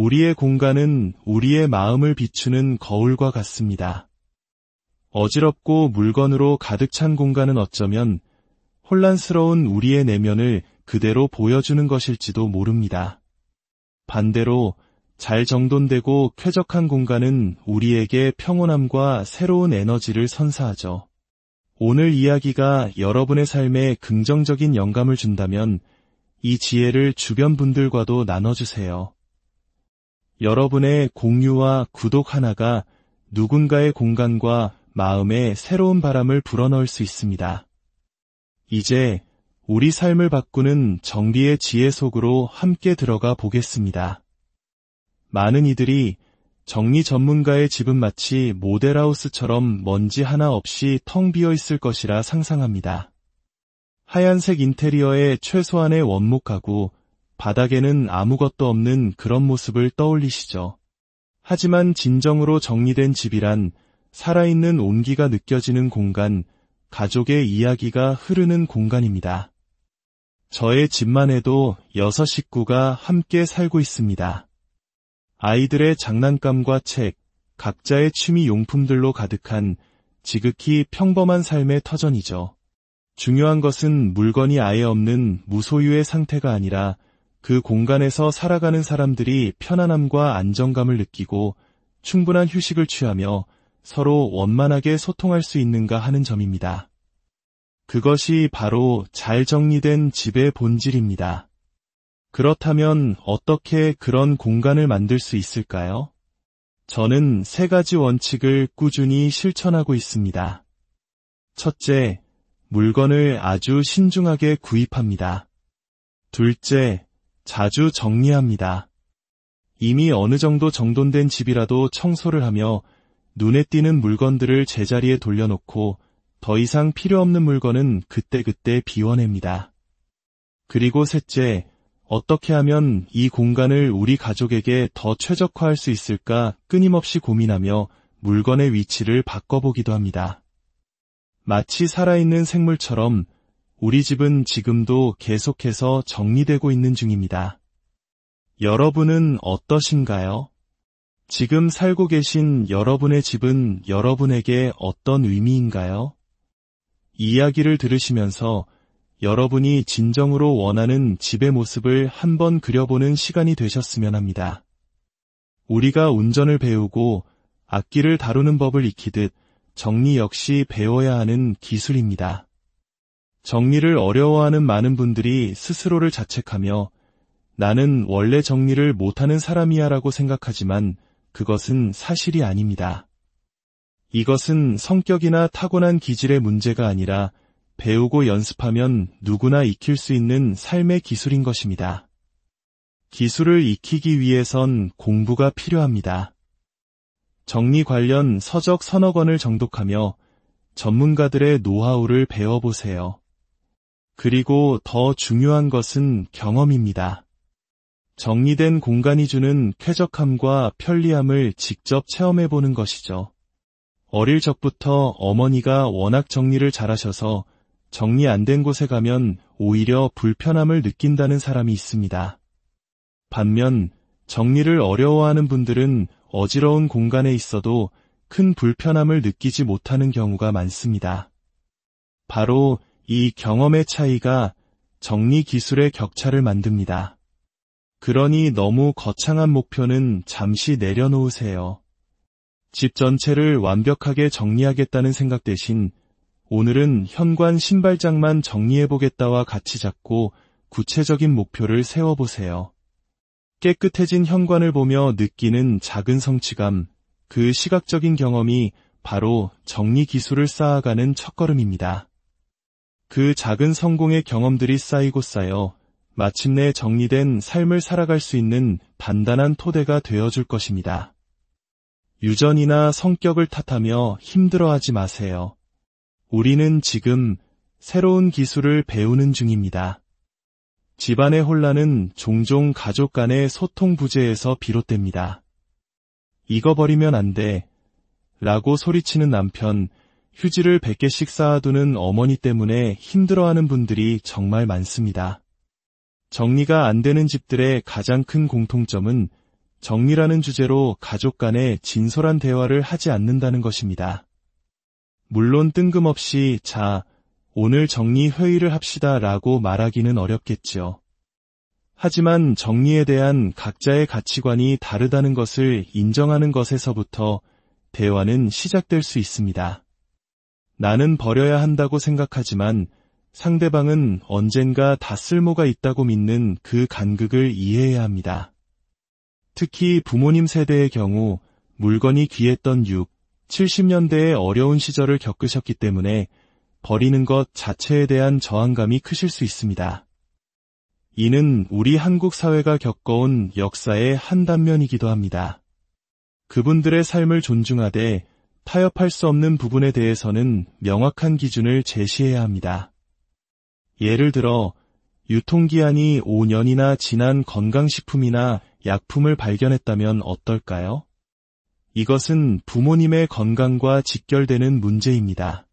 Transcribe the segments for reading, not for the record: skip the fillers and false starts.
우리의 공간은 우리의 마음을 비추는 거울과 같습니다. 어지럽고 물건으로 가득 찬 공간은 어쩌면 혼란스러운 우리의 내면을 그대로 보여주는 것일지도 모릅니다. 반대로 잘 정돈되고 쾌적한 공간은 우리에게 평온함과 새로운 에너지를 선사하죠. 오늘 이야기가 여러분의 삶에 긍정적인 영감을 준다면 이 지혜를 주변 분들과도 나눠주세요. 여러분의 공유와 구독 하나가 누군가의 공간과 마음에 새로운 바람을 불어넣을 수 있습니다. 이제 우리 삶을 바꾸는 정리의 지혜 속으로 함께 들어가 보겠습니다. 많은 이들이 정리 전문가의 집은 마치 모델하우스처럼 먼지 하나 없이 텅 비어 있을 것이라 상상합니다. 하얀색 인테리어에 최소한의 원목 가구, 바닥에는 아무것도 없는 그런 모습을 떠올리시죠. 하지만 진정으로 정리된 집이란 살아있는 온기가 느껴지는 공간, 가족의 이야기가 흐르는 공간입니다. 저의 집만 해도 6 식구가 함께 살고 있습니다. 아이들의 장난감과 책, 각자의 취미 용품들로 가득한 지극히 평범한 삶의 터전이죠. 중요한 것은 물건이 아예 없는 무소유의 상태가 아니라 그 공간에서 살아가는 사람들이 편안함과 안정감을 느끼고 충분한 휴식을 취하며 서로 원만하게 소통할 수 있는가 하는 점입니다. 그것이 바로 잘 정리된 집의 본질입니다. 그렇다면 어떻게 그런 공간을 만들 수 있을까요? 저는 3가지 원칙을 꾸준히 실천하고 있습니다. 첫째, 물건을 아주 신중하게 구입합니다. 둘째, 자주 정리합니다. 이미 어느 정도 정돈된 집이라도 청소를 하며 눈에 띄는 물건들을 제자리에 돌려놓고 더 이상 필요 없는 물건은 그때그때 비워냅니다. 그리고 셋째, 어떻게 하면 이 공간을 우리 가족에게 더 최적화할 수 있을까 끊임없이 고민하며 물건의 위치를 바꿔보기도 합니다. 마치 살아있는 생물처럼 우리 집은 지금도 계속해서 정리되고 있는 중입니다. 여러분은 어떠신가요? 지금 살고 계신 여러분의 집은 여러분에게 어떤 의미인가요? 이 이야기를 들으시면서 여러분이 진정으로 원하는 집의 모습을 한번 그려보는 시간이 되셨으면 합니다. 우리가 운전을 배우고 악기를 다루는 법을 익히듯 정리 역시 배워야 하는 기술입니다. 정리를 어려워하는 많은 분들이 스스로를 자책하며 나는 원래 정리를 못하는 사람이야 라고 생각하지만 그것은 사실이 아닙니다. 이것은 성격이나 타고난 기질의 문제가 아니라 배우고 연습하면 누구나 익힐 수 있는 삶의 기술인 것입니다. 기술을 익히기 위해선 공부가 필요합니다. 정리 관련 서적 서너 권을 정독하며 전문가들의 노하우를 배워보세요. 그리고 더 중요한 것은 경험입니다. 정리된 공간이 주는 쾌적함과 편리함을 직접 체험해보는 것이죠. 어릴 적부터 어머니가 워낙 정리를 잘하셔서 정리 안 된 곳에 가면 오히려 불편함을 느낀다는 사람이 있습니다. 반면 정리를 어려워하는 분들은 어지러운 공간에 있어도 큰 불편함을 느끼지 못하는 경우가 많습니다. 바로 이 경험의 차이가 정리 기술의 격차를 만듭니다. 그러니 너무 거창한 목표는 잠시 내려놓으세요. 집 전체를 완벽하게 정리하겠다는 생각 대신 오늘은 현관 신발장만 정리해보겠다와 같이 잡고 구체적인 목표를 세워보세요. 깨끗해진 현관을 보며 느끼는 작은 성취감, 그 시각적인 경험이 바로 정리 기술을 쌓아가는 첫걸음입니다. 그 작은 성공의 경험들이 쌓이고 쌓여 마침내 정리된 삶을 살아갈 수 있는 단단한 토대가 되어줄 것입니다. 유전이나 성격을 탓하며 힘들어하지 마세요. 우리는 지금 새로운 기술을 배우는 중입니다. 집안의 혼란은 종종 가족 간의 소통 부재에서 비롯됩니다. 이거 버리면 안 돼. 라고 소리치는 남편, 휴지를 100개씩 쌓아두는 어머니 때문에 힘들어하는 분들이 정말 많습니다. 정리가 안 되는 집들의 가장 큰 공통점은 정리라는 주제로 가족 간에 진솔한 대화를 하지 않는다는 것입니다. 물론 뜬금없이 자, 오늘 정리 회의를 합시다 라고 말하기는 어렵겠지요. 하지만 정리에 대한 각자의 가치관이 다르다는 것을 인정하는 것에서부터 대화는 시작될 수 있습니다. 나는 버려야 한다고 생각하지만 상대방은 언젠가 다 쓸모가 있다고 믿는 그 간극을 이해해야 합니다. 특히 부모님 세대의 경우 물건이 귀했던 70년대의 어려운 시절을 겪으셨기 때문에 버리는 것 자체에 대한 저항감이 크실 수 있습니다. 이는 우리 한국 사회가 겪어온 역사의 한 단면이기도 합니다. 그분들의 삶을 존중하되 타협할 수 없는 부분에 대해서는 명확한 기준을 제시해야 합니다. 예를 들어 유통기한이 5년이나 지난 건강식품이나 약품을 발견했다면 어떨까요? 이것은 부모님의 건강과 직결되는 문제입니다.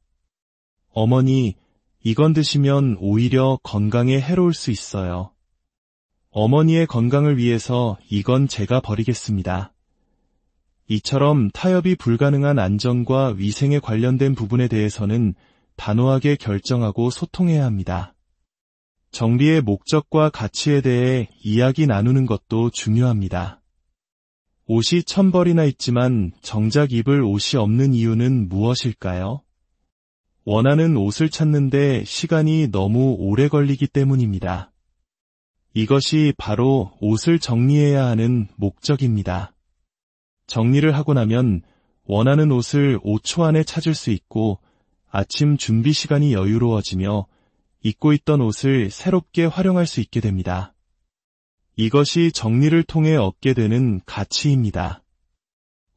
어머니, 이건 드시면 오히려 건강에 해로울 수 있어요. 어머니의 건강을 위해서 이건 제가 버리겠습니다. 이처럼 타협이 불가능한 안전과 위생에 관련된 부분에 대해서는 단호하게 결정하고 소통해야 합니다. 정리의 목적과 가치에 대해 이야기 나누는 것도 중요합니다. 옷이 1000벌이나 있지만 정작 입을 옷이 없는 이유는 무엇일까요? 원하는 옷을 찾는데 시간이 너무 오래 걸리기 때문입니다. 이것이 바로 옷을 정리해야 하는 목적입니다. 정리를 하고 나면 원하는 옷을 5초 안에 찾을 수 있고 아침 준비 시간이 여유로워지며 입고 있던 옷을 새롭게 활용할 수 있게 됩니다. 이것이 정리를 통해 얻게 되는 가치입니다.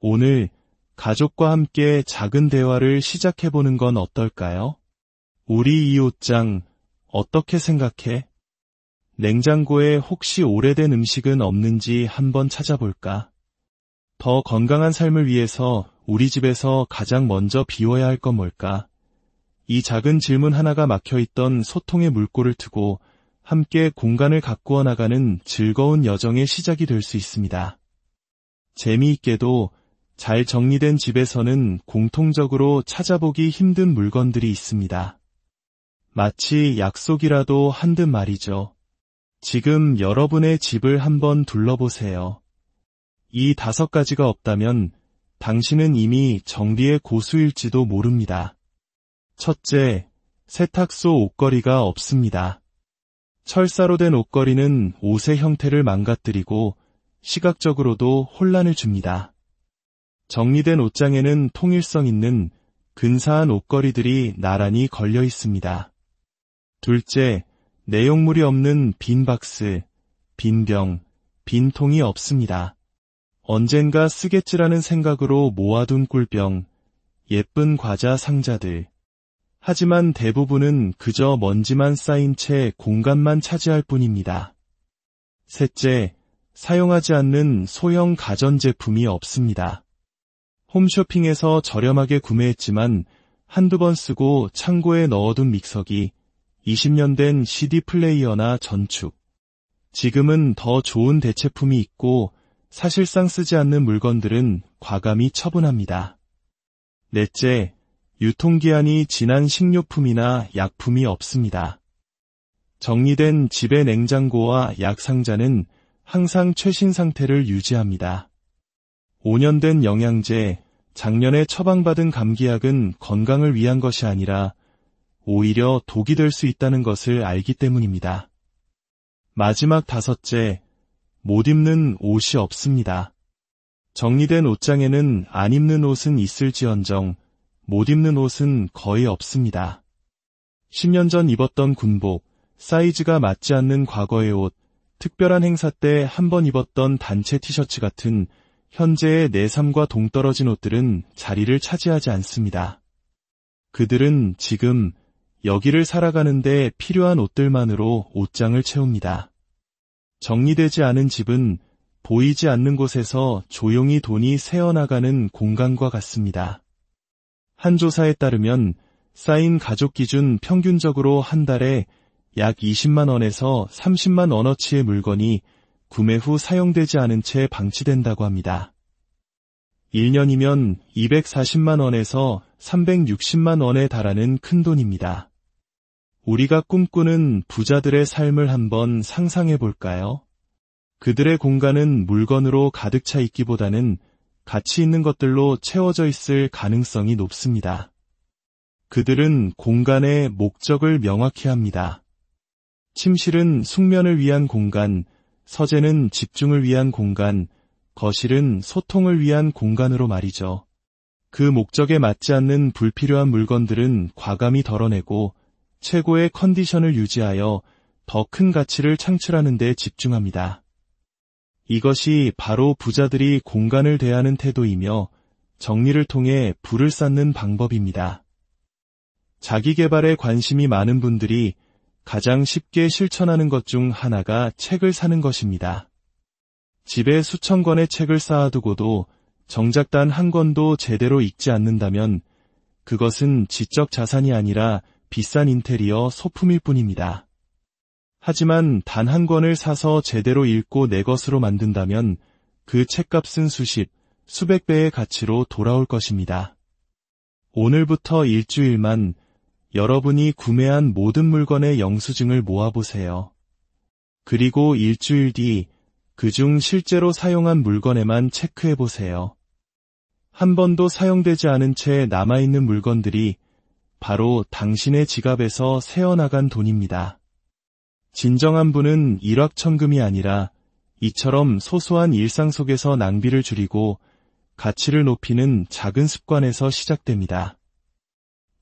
오늘 가족과 함께 작은 대화를 시작해보는 건 어떨까요? 우리 이 옷장 어떻게 생각해? 냉장고에 혹시 오래된 음식은 없는지 한번 찾아볼까? 더 건강한 삶을 위해서 우리 집에서 가장 먼저 비워야 할 건 뭘까? 이 작은 질문 하나가 막혀있던 소통의 물꼬를 트고 함께 공간을 가꾸어 나가는 즐거운 여정의 시작이 될 수 있습니다. 재미있게도 잘 정리된 집에서는 공통적으로 찾아보기 힘든 물건들이 있습니다. 마치 약속이라도 한 듯 말이죠. 지금 여러분의 집을 한번 둘러보세요. 이 5가지가 없다면 당신은 이미 정리의 고수일지도 모릅니다. 첫째, 세탁소 옷걸이가 없습니다. 철사로 된 옷걸이는 옷의 형태를 망가뜨리고 시각적으로도 혼란을 줍니다. 정리된 옷장에는 통일성 있는 근사한 옷걸이들이 나란히 걸려 있습니다. 둘째, 내용물이 없는 빈 박스, 빈 병, 빈 통이 없습니다. 언젠가 쓰겠지라는 생각으로 모아둔 꿀병, 예쁜 과자 상자들. 하지만 대부분은 그저 먼지만 쌓인 채 공간만 차지할 뿐입니다. 셋째, 사용하지 않는 소형 가전제품이 없습니다. 홈쇼핑에서 저렴하게 구매했지만 한두 번 쓰고 창고에 넣어둔 믹서기, 20년 된 CD 플레이어나 전축. 지금은 더 좋은 대체품이 있고 사실상 쓰지 않는 물건들은 과감히 처분합니다. 넷째, 유통기한이 지난 식료품이나 약품이 없습니다. 정리된 집의 냉장고와 약상자는 항상 최신 상태를 유지합니다. 5년 된 영양제, 작년에 처방받은 감기약은 건강을 위한 것이 아니라 오히려 독이 될 수 있다는 것을 알기 때문입니다. 마지막 5째, 못 입는 옷이 없습니다. 정리된 옷장에는 안 입는 옷은 있을지언정 못 입는 옷은 거의 없습니다. 10년 전 입었던 군복, 사이즈가 맞지 않는 과거의 옷, 특별한 행사 때 한 번 입었던 단체 티셔츠 같은 현재의 내 삶과 동떨어진 옷들은 자리를 차지하지 않습니다. 그들은 지금 여기를 살아가는데 필요한 옷들만으로 옷장을 채웁니다. 정리되지 않은 집은 보이지 않는 곳에서 조용히 돈이 새어나가는 공간과 같습니다. 한 조사에 따르면 쌓인 가족 기준 평균적으로 한 달에 약 20만 원에서 30만 원어치의 물건이 구매 후 사용되지 않은 채 방치된다고 합니다. 1년이면 240만 원에서 360만 원에 달하는 큰 돈입니다. 우리가 꿈꾸는 부자들의 삶을 한번 상상해 볼까요? 그들의 공간은 물건으로 가득 차 있기보다는 가치 있는 것들로 채워져 있을 가능성이 높습니다. 그들은 공간의 목적을 명확히 합니다. 침실은 숙면을 위한 공간, 서재는 집중을 위한 공간, 거실은 소통을 위한 공간으로 말이죠. 그 목적에 맞지 않는 불필요한 물건들은 과감히 덜어내고 최고의 컨디션을 유지하여 더 큰 가치를 창출하는 데 집중합니다. 이것이 바로 부자들이 공간을 대하는 태도이며 정리를 통해 부를 쌓는 방법입니다. 자기계발에 관심이 많은 분들이 가장 쉽게 실천하는 것 중 하나가 책을 사는 것입니다. 집에 수천 권의 책을 쌓아두고도 정작 단 한 권도 제대로 읽지 않는다면 그것은 지적 자산이 아니라 비싼 인테리어 소품일 뿐입니다. 하지만 단 한 권을 사서 제대로 읽고 내 것으로 만든다면 그 책값은 수백 배의 가치로 돌아올 것입니다. 오늘부터 일주일만 여러분이 구매한 모든 물건의 영수증을 모아보세요. 그리고 일주일 뒤 그중 실제로 사용한 물건에만 체크해보세요. 한 번도 사용되지 않은 채 남아있는 물건들이 바로 당신의 지갑에서 새어나간 돈입니다. 진정한 부는 일확천금이 아니라 이처럼 소소한 일상 속에서 낭비를 줄이고 가치를 높이는 작은 습관에서 시작됩니다.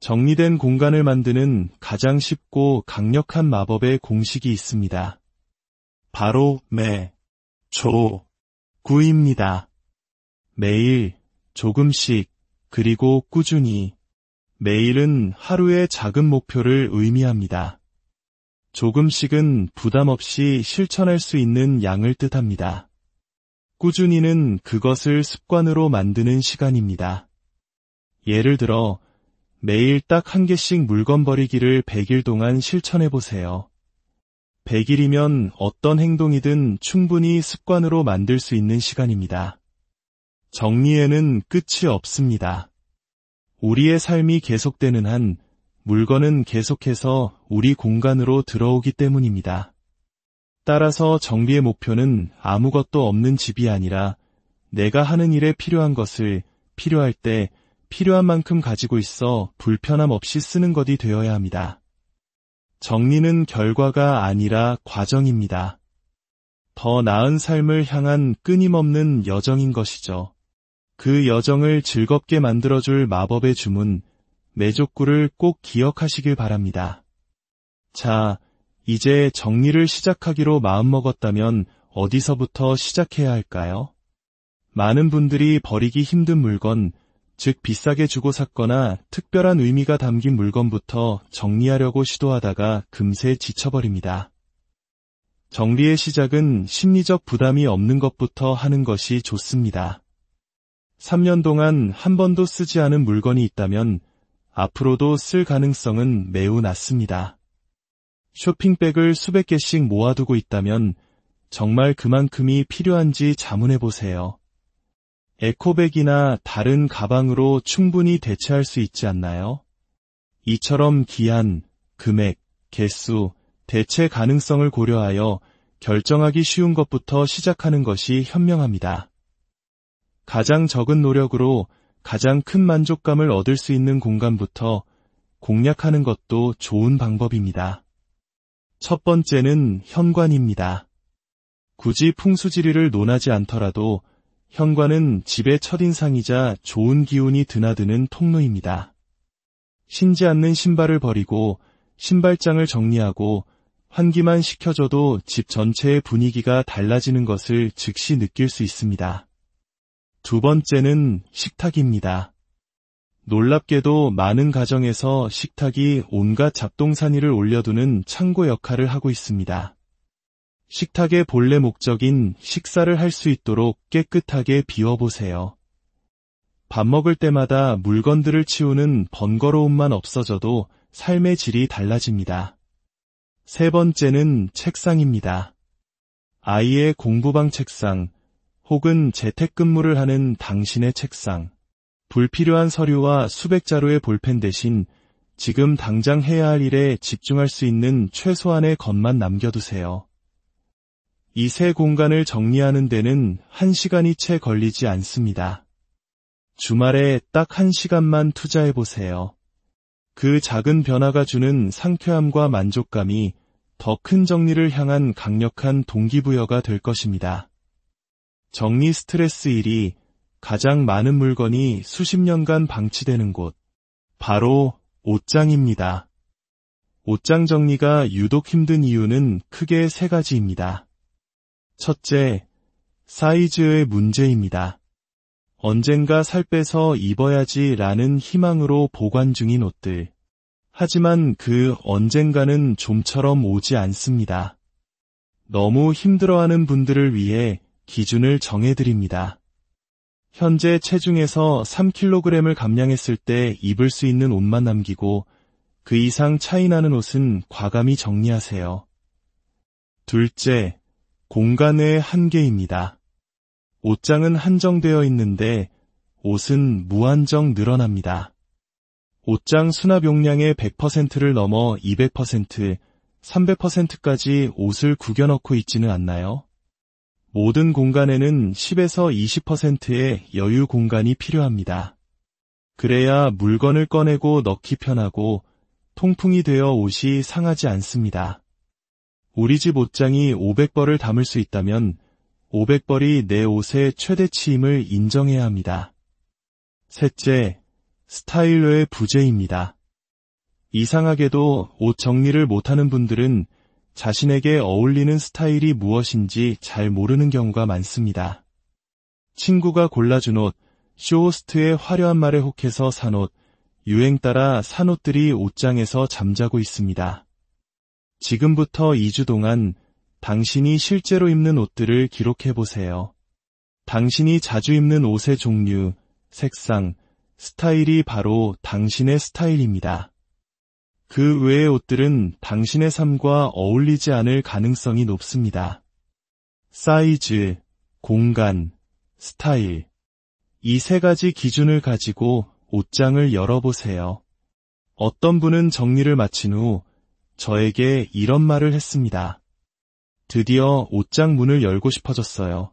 정리된 공간을 만드는 가장 쉽고 강력한 마법의 공식이 있습니다. 바로 구입니다. 매일, 조금씩, 그리고 꾸준히. 매일은 하루의 작은 목표를 의미합니다. 조금씩은 부담 없이 실천할 수 있는 양을 뜻합니다. 꾸준히는 그것을 습관으로 만드는 시간입니다. 예를 들어, 매일 딱 한 개씩 물건 버리기를 100일 동안 실천해보세요. 100일이면 어떤 행동이든 충분히 습관으로 만들 수 있는 시간입니다. 정리에는 끝이 없습니다. 우리의 삶이 계속되는 한 물건은 계속해서 우리 공간으로 들어오기 때문입니다. 따라서 정리의 목표는 아무것도 없는 집이 아니라 내가 하는 일에 필요한 것을 필요할 때 필요한 만큼 가지고 있어 불편함 없이 쓰는 것이 되어야 합니다. 정리는 결과가 아니라 과정입니다. 더 나은 삶을 향한 끊임없는 여정인 것이죠. 그 여정을 즐겁게 만들어줄 마법의 주문, 매족구를 꼭 기억하시길 바랍니다. 자, 이제 정리를 시작하기로 마음먹었다면 어디서부터 시작해야 할까요? 많은 분들이 버리기 힘든 물건, 즉 비싸게 주고 샀거나 특별한 의미가 담긴 물건부터 정리하려고 시도하다가 금세 지쳐버립니다. 정리의 시작은 심리적 부담이 없는 것부터 하는 것이 좋습니다. 3년 동안 한 번도 쓰지 않은 물건이 있다면 앞으로도 쓸 가능성은 매우 낮습니다. 쇼핑백을 수백 개씩 모아두고 있다면 정말 그만큼이 필요한지 자문해보세요. 에코백이나 다른 가방으로 충분히 대체할 수 있지 않나요? 이처럼 기한, 금액, 개수, 대체 가능성을 고려하여 결정하기 쉬운 것부터 시작하는 것이 현명합니다. 가장 적은 노력으로 가장 큰 만족감을 얻을 수 있는 공간부터 공략하는 것도 좋은 방법입니다. 첫 번째는 현관입니다. 굳이 풍수지리를 논하지 않더라도 현관은 집의 첫인상이자 좋은 기운이 드나드는 통로입니다. 신지 않는 신발을 버리고 신발장을 정리하고 환기만 시켜줘도 집 전체의 분위기가 달라지는 것을 즉시 느낄 수 있습니다. 두 번째는 식탁입니다. 놀랍게도 많은 가정에서 식탁이 온갖 잡동사니를 올려두는 창고 역할을 하고 있습니다. 식탁의 본래 목적인 식사를 할 수 있도록 깨끗하게 비워보세요. 밥 먹을 때마다 물건들을 치우는 번거로움만 없어져도 삶의 질이 달라집니다. 세 번째는 책상입니다. 아이의 공부방 책상, 혹은 재택근무를 하는 당신의 책상. 불필요한 서류와 수백 자루의 볼펜 대신 지금 당장 해야 할 일에 집중할 수 있는 최소한의 것만 남겨두세요. 이 세 공간을 정리하는 데는 1시간이 채 걸리지 않습니다. 주말에 딱 1시간만 투자해보세요. 그 작은 변화가 주는 상쾌함과 만족감이 더 큰 정리를 향한 강력한 동기부여가 될 것입니다. 정리 스트레스 1위, 가장 많은 물건이 수십 년간 방치되는 곳. 바로 옷장입니다. 옷장 정리가 유독 힘든 이유는 크게 세 가지입니다. 첫째, 사이즈의 문제입니다. 언젠가 살 빼서 입어야지 라는 희망으로 보관 중인 옷들. 하지만 그 언젠가는 좀처럼 오지 않습니다. 너무 힘들어하는 분들을 위해 기준을 정해드립니다. 현재 체중에서 3kg을 감량했을 때 입을 수 있는 옷만 남기고 그 이상 차이 나는 옷은 과감히 정리하세요. 둘째, 공간의 한계입니다. 옷장은 한정되어 있는데 옷은 무한정 늘어납니다. 옷장 수납 용량의 100%를 넘어 200%, 300%까지 옷을 구겨 넣고 있지는 않나요? 모든 공간에는 10에서 20%의 여유 공간이 필요합니다. 그래야 물건을 꺼내고 넣기 편하고 통풍이 되어 옷이 상하지 않습니다. 우리 집 옷장이 500벌을 담을 수 있다면 500벌이 내 옷의 최대치임을 인정해야 합니다. 셋째, 스타일러의 부재입니다. 이상하게도 옷 정리를 못하는 분들은 자신에게 어울리는 스타일이 무엇인지 잘 모르는 경우가 많습니다. 친구가 골라준 옷, 쇼호스트의 화려한 말에 혹해서 산 옷, 유행 따라 산 옷들이 옷장에서 잠자고 있습니다. 지금부터 2주 동안 당신이 실제로 입는 옷들을 기록해보세요. 당신이 자주 입는 옷의 종류, 색상, 스타일이 바로 당신의 스타일입니다. 그 외의 옷들은 당신의 삶과 어울리지 않을 가능성이 높습니다. 사이즈, 공간, 스타일. 이 세 가지 기준을 가지고 옷장을 열어보세요. 어떤 분은 정리를 마친 후 저에게 이런 말을 했습니다. 드디어 옷장 문을 열고 싶어졌어요.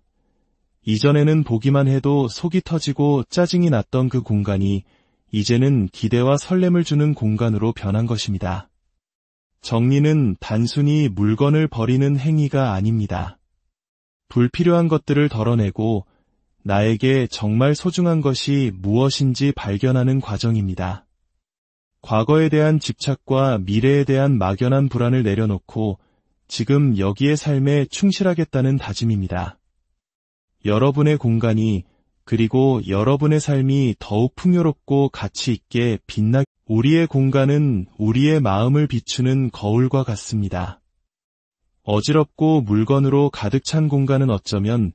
이전에는 보기만 해도 속이 터지고 짜증이 났던 그 공간이 이제는 기대와 설렘을 주는 공간으로 변한 것입니다. 정리는 단순히 물건을 버리는 행위가 아닙니다. 불필요한 것들을 덜어내고 나에게 정말 소중한 것이 무엇인지 발견하는 과정입니다. 과거에 대한 집착과 미래에 대한 막연한 불안을 내려놓고 지금 여기의 삶에 충실하겠다는 다짐입니다. 여러분의 공간이 그리고 여러분의 삶이 더욱 풍요롭고 가치 있게 우리의 공간은 우리의 마음을 비추는 거울과 같습니다. 어지럽고 물건으로 가득 찬 공간은 어쩌면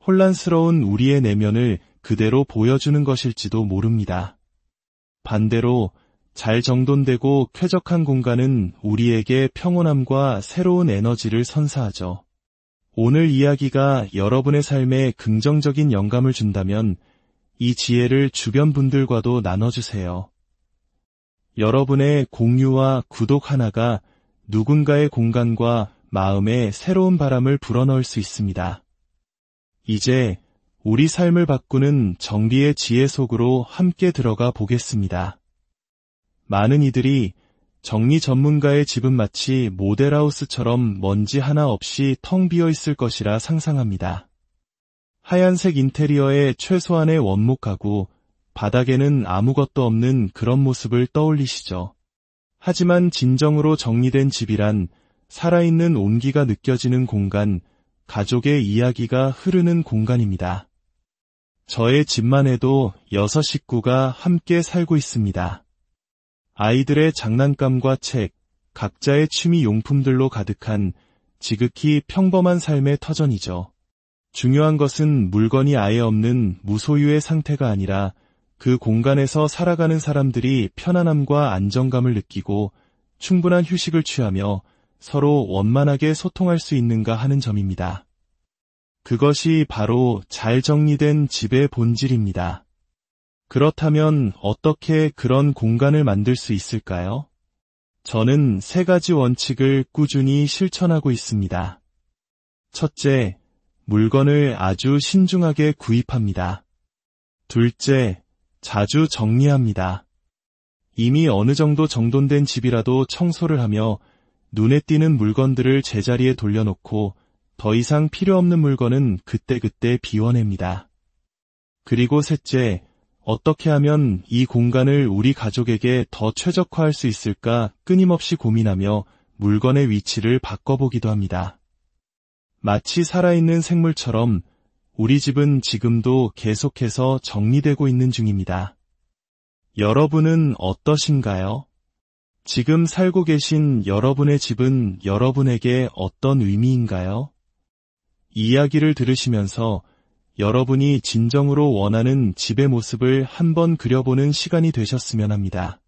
혼란스러운 우리의 내면을 그대로 보여주는 것일지도 모릅니다. 반대로 잘 정돈되고 쾌적한 공간은 우리에게 평온함과 새로운 에너지를 선사하죠. 오늘 이야기가 여러분의 삶에 긍정적인 영감을 준다면 이 지혜를 주변 분들과도 나눠주세요. 여러분의 공유와 구독 하나가 누군가의 공간과 마음에 새로운 바람을 불어넣을 수 있습니다. 이제 우리 삶을 바꾸는 정리의 지혜 속으로 함께 들어가 보겠습니다. 많은 이들이 정리 전문가의 집은 마치 모델하우스처럼 먼지 하나 없이 텅 비어 있을 것이라 상상합니다. 하얀색 인테리어에 최소한의 원목 가구, 바닥에는 아무것도 없는 그런 모습을 떠올리시죠. 하지만 진정으로 정리된 집이란 살아있는 온기가 느껴지는 공간, 가족의 이야기가 흐르는 공간입니다. 저의 집만 해도 6 식구가 함께 살고 있습니다. 아이들의 장난감과 책, 각자의 취미 용품들로 가득한 지극히 평범한 삶의 터전이죠. 중요한 것은 물건이 아예 없는 무소유의 상태가 아니라 그 공간에서 살아가는 사람들이 편안함과 안정감을 느끼고 충분한 휴식을 취하며 서로 원만하게 소통할 수 있는가 하는 점입니다. 그것이 바로 잘 정리된 집의 본질입니다. 그렇다면 어떻게 그런 공간을 만들 수 있을까요? 저는 3가지 원칙을 꾸준히 실천하고 있습니다. 첫째, 물건을 아주 신중하게 구입합니다. 둘째, 자주 정리합니다. 이미 어느 정도 정돈된 집이라도 청소를 하며 눈에 띄는 물건들을 제자리에 돌려놓고 더 이상 필요 없는 물건은 그때그때 비워냅니다. 그리고 셋째, 어떻게 하면 이 공간을 우리 가족에게 더 최적화할 수 있을까 끊임없이 고민하며 물건의 위치를 바꿔보기도 합니다. 마치 살아있는 생물처럼 우리 집은 지금도 계속해서 정리되고 있는 중입니다. 여러분은 어떠신가요? 지금 살고 계신 여러분의 집은 여러분에게 어떤 의미인가요? 이야기를 들으시면서 여러분이 진정으로 원하는 집의 모습을 한번 그려보는 시간이 되셨으면 합니다.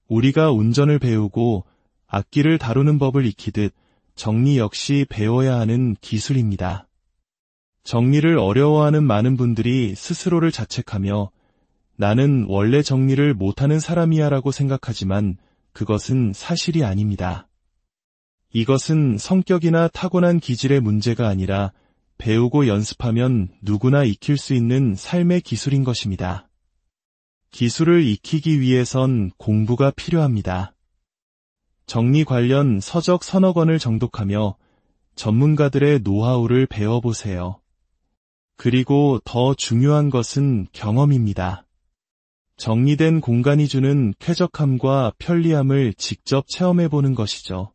우리가 운전을 배우고 악기를 다루는 법을 익히듯 정리 역시 배워야 하는 기술입니다. 정리를 어려워하는 많은 분들이 스스로를 자책하며 나는 원래 정리를 못하는 사람이야 라고 생각하지만 그것은 사실이 아닙니다. 이것은 성격이나 타고난 기질의 문제가 아니라 배우고 연습하면 누구나 익힐 수 있는 삶의 기술인 것입니다. 기술을 익히기 위해선 공부가 필요합니다. 정리 관련 서적 서너 권을 정독하며 전문가들의 노하우를 배워보세요. 그리고 더 중요한 것은 경험입니다. 정리된 공간이 주는 쾌적함과 편리함을 직접 체험해보는 것이죠.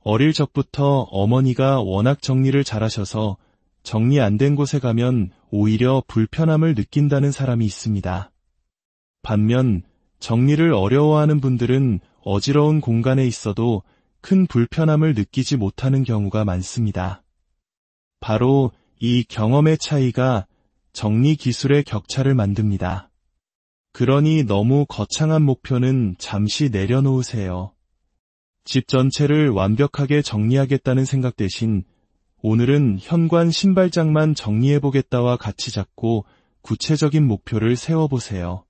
어릴 적부터 어머니가 워낙 정리를 잘하셔서 정리 안 된 곳에 가면 오히려 불편함을 느낀다는 사람이 있습니다. 반면 정리를 어려워하는 분들은 어지러운 공간에 있어도 큰 불편함을 느끼지 못하는 경우가 많습니다. 바로 이 경험의 차이가 정리 기술의 격차를 만듭니다. 그러니 너무 거창한 목표는 잠시 내려놓으세요. 집 전체를 완벽하게 정리하겠다는 생각 대신 오늘은 현관 신발장만 정리해보겠다와 같이 잡고 구체적인 목표를 세워보세요.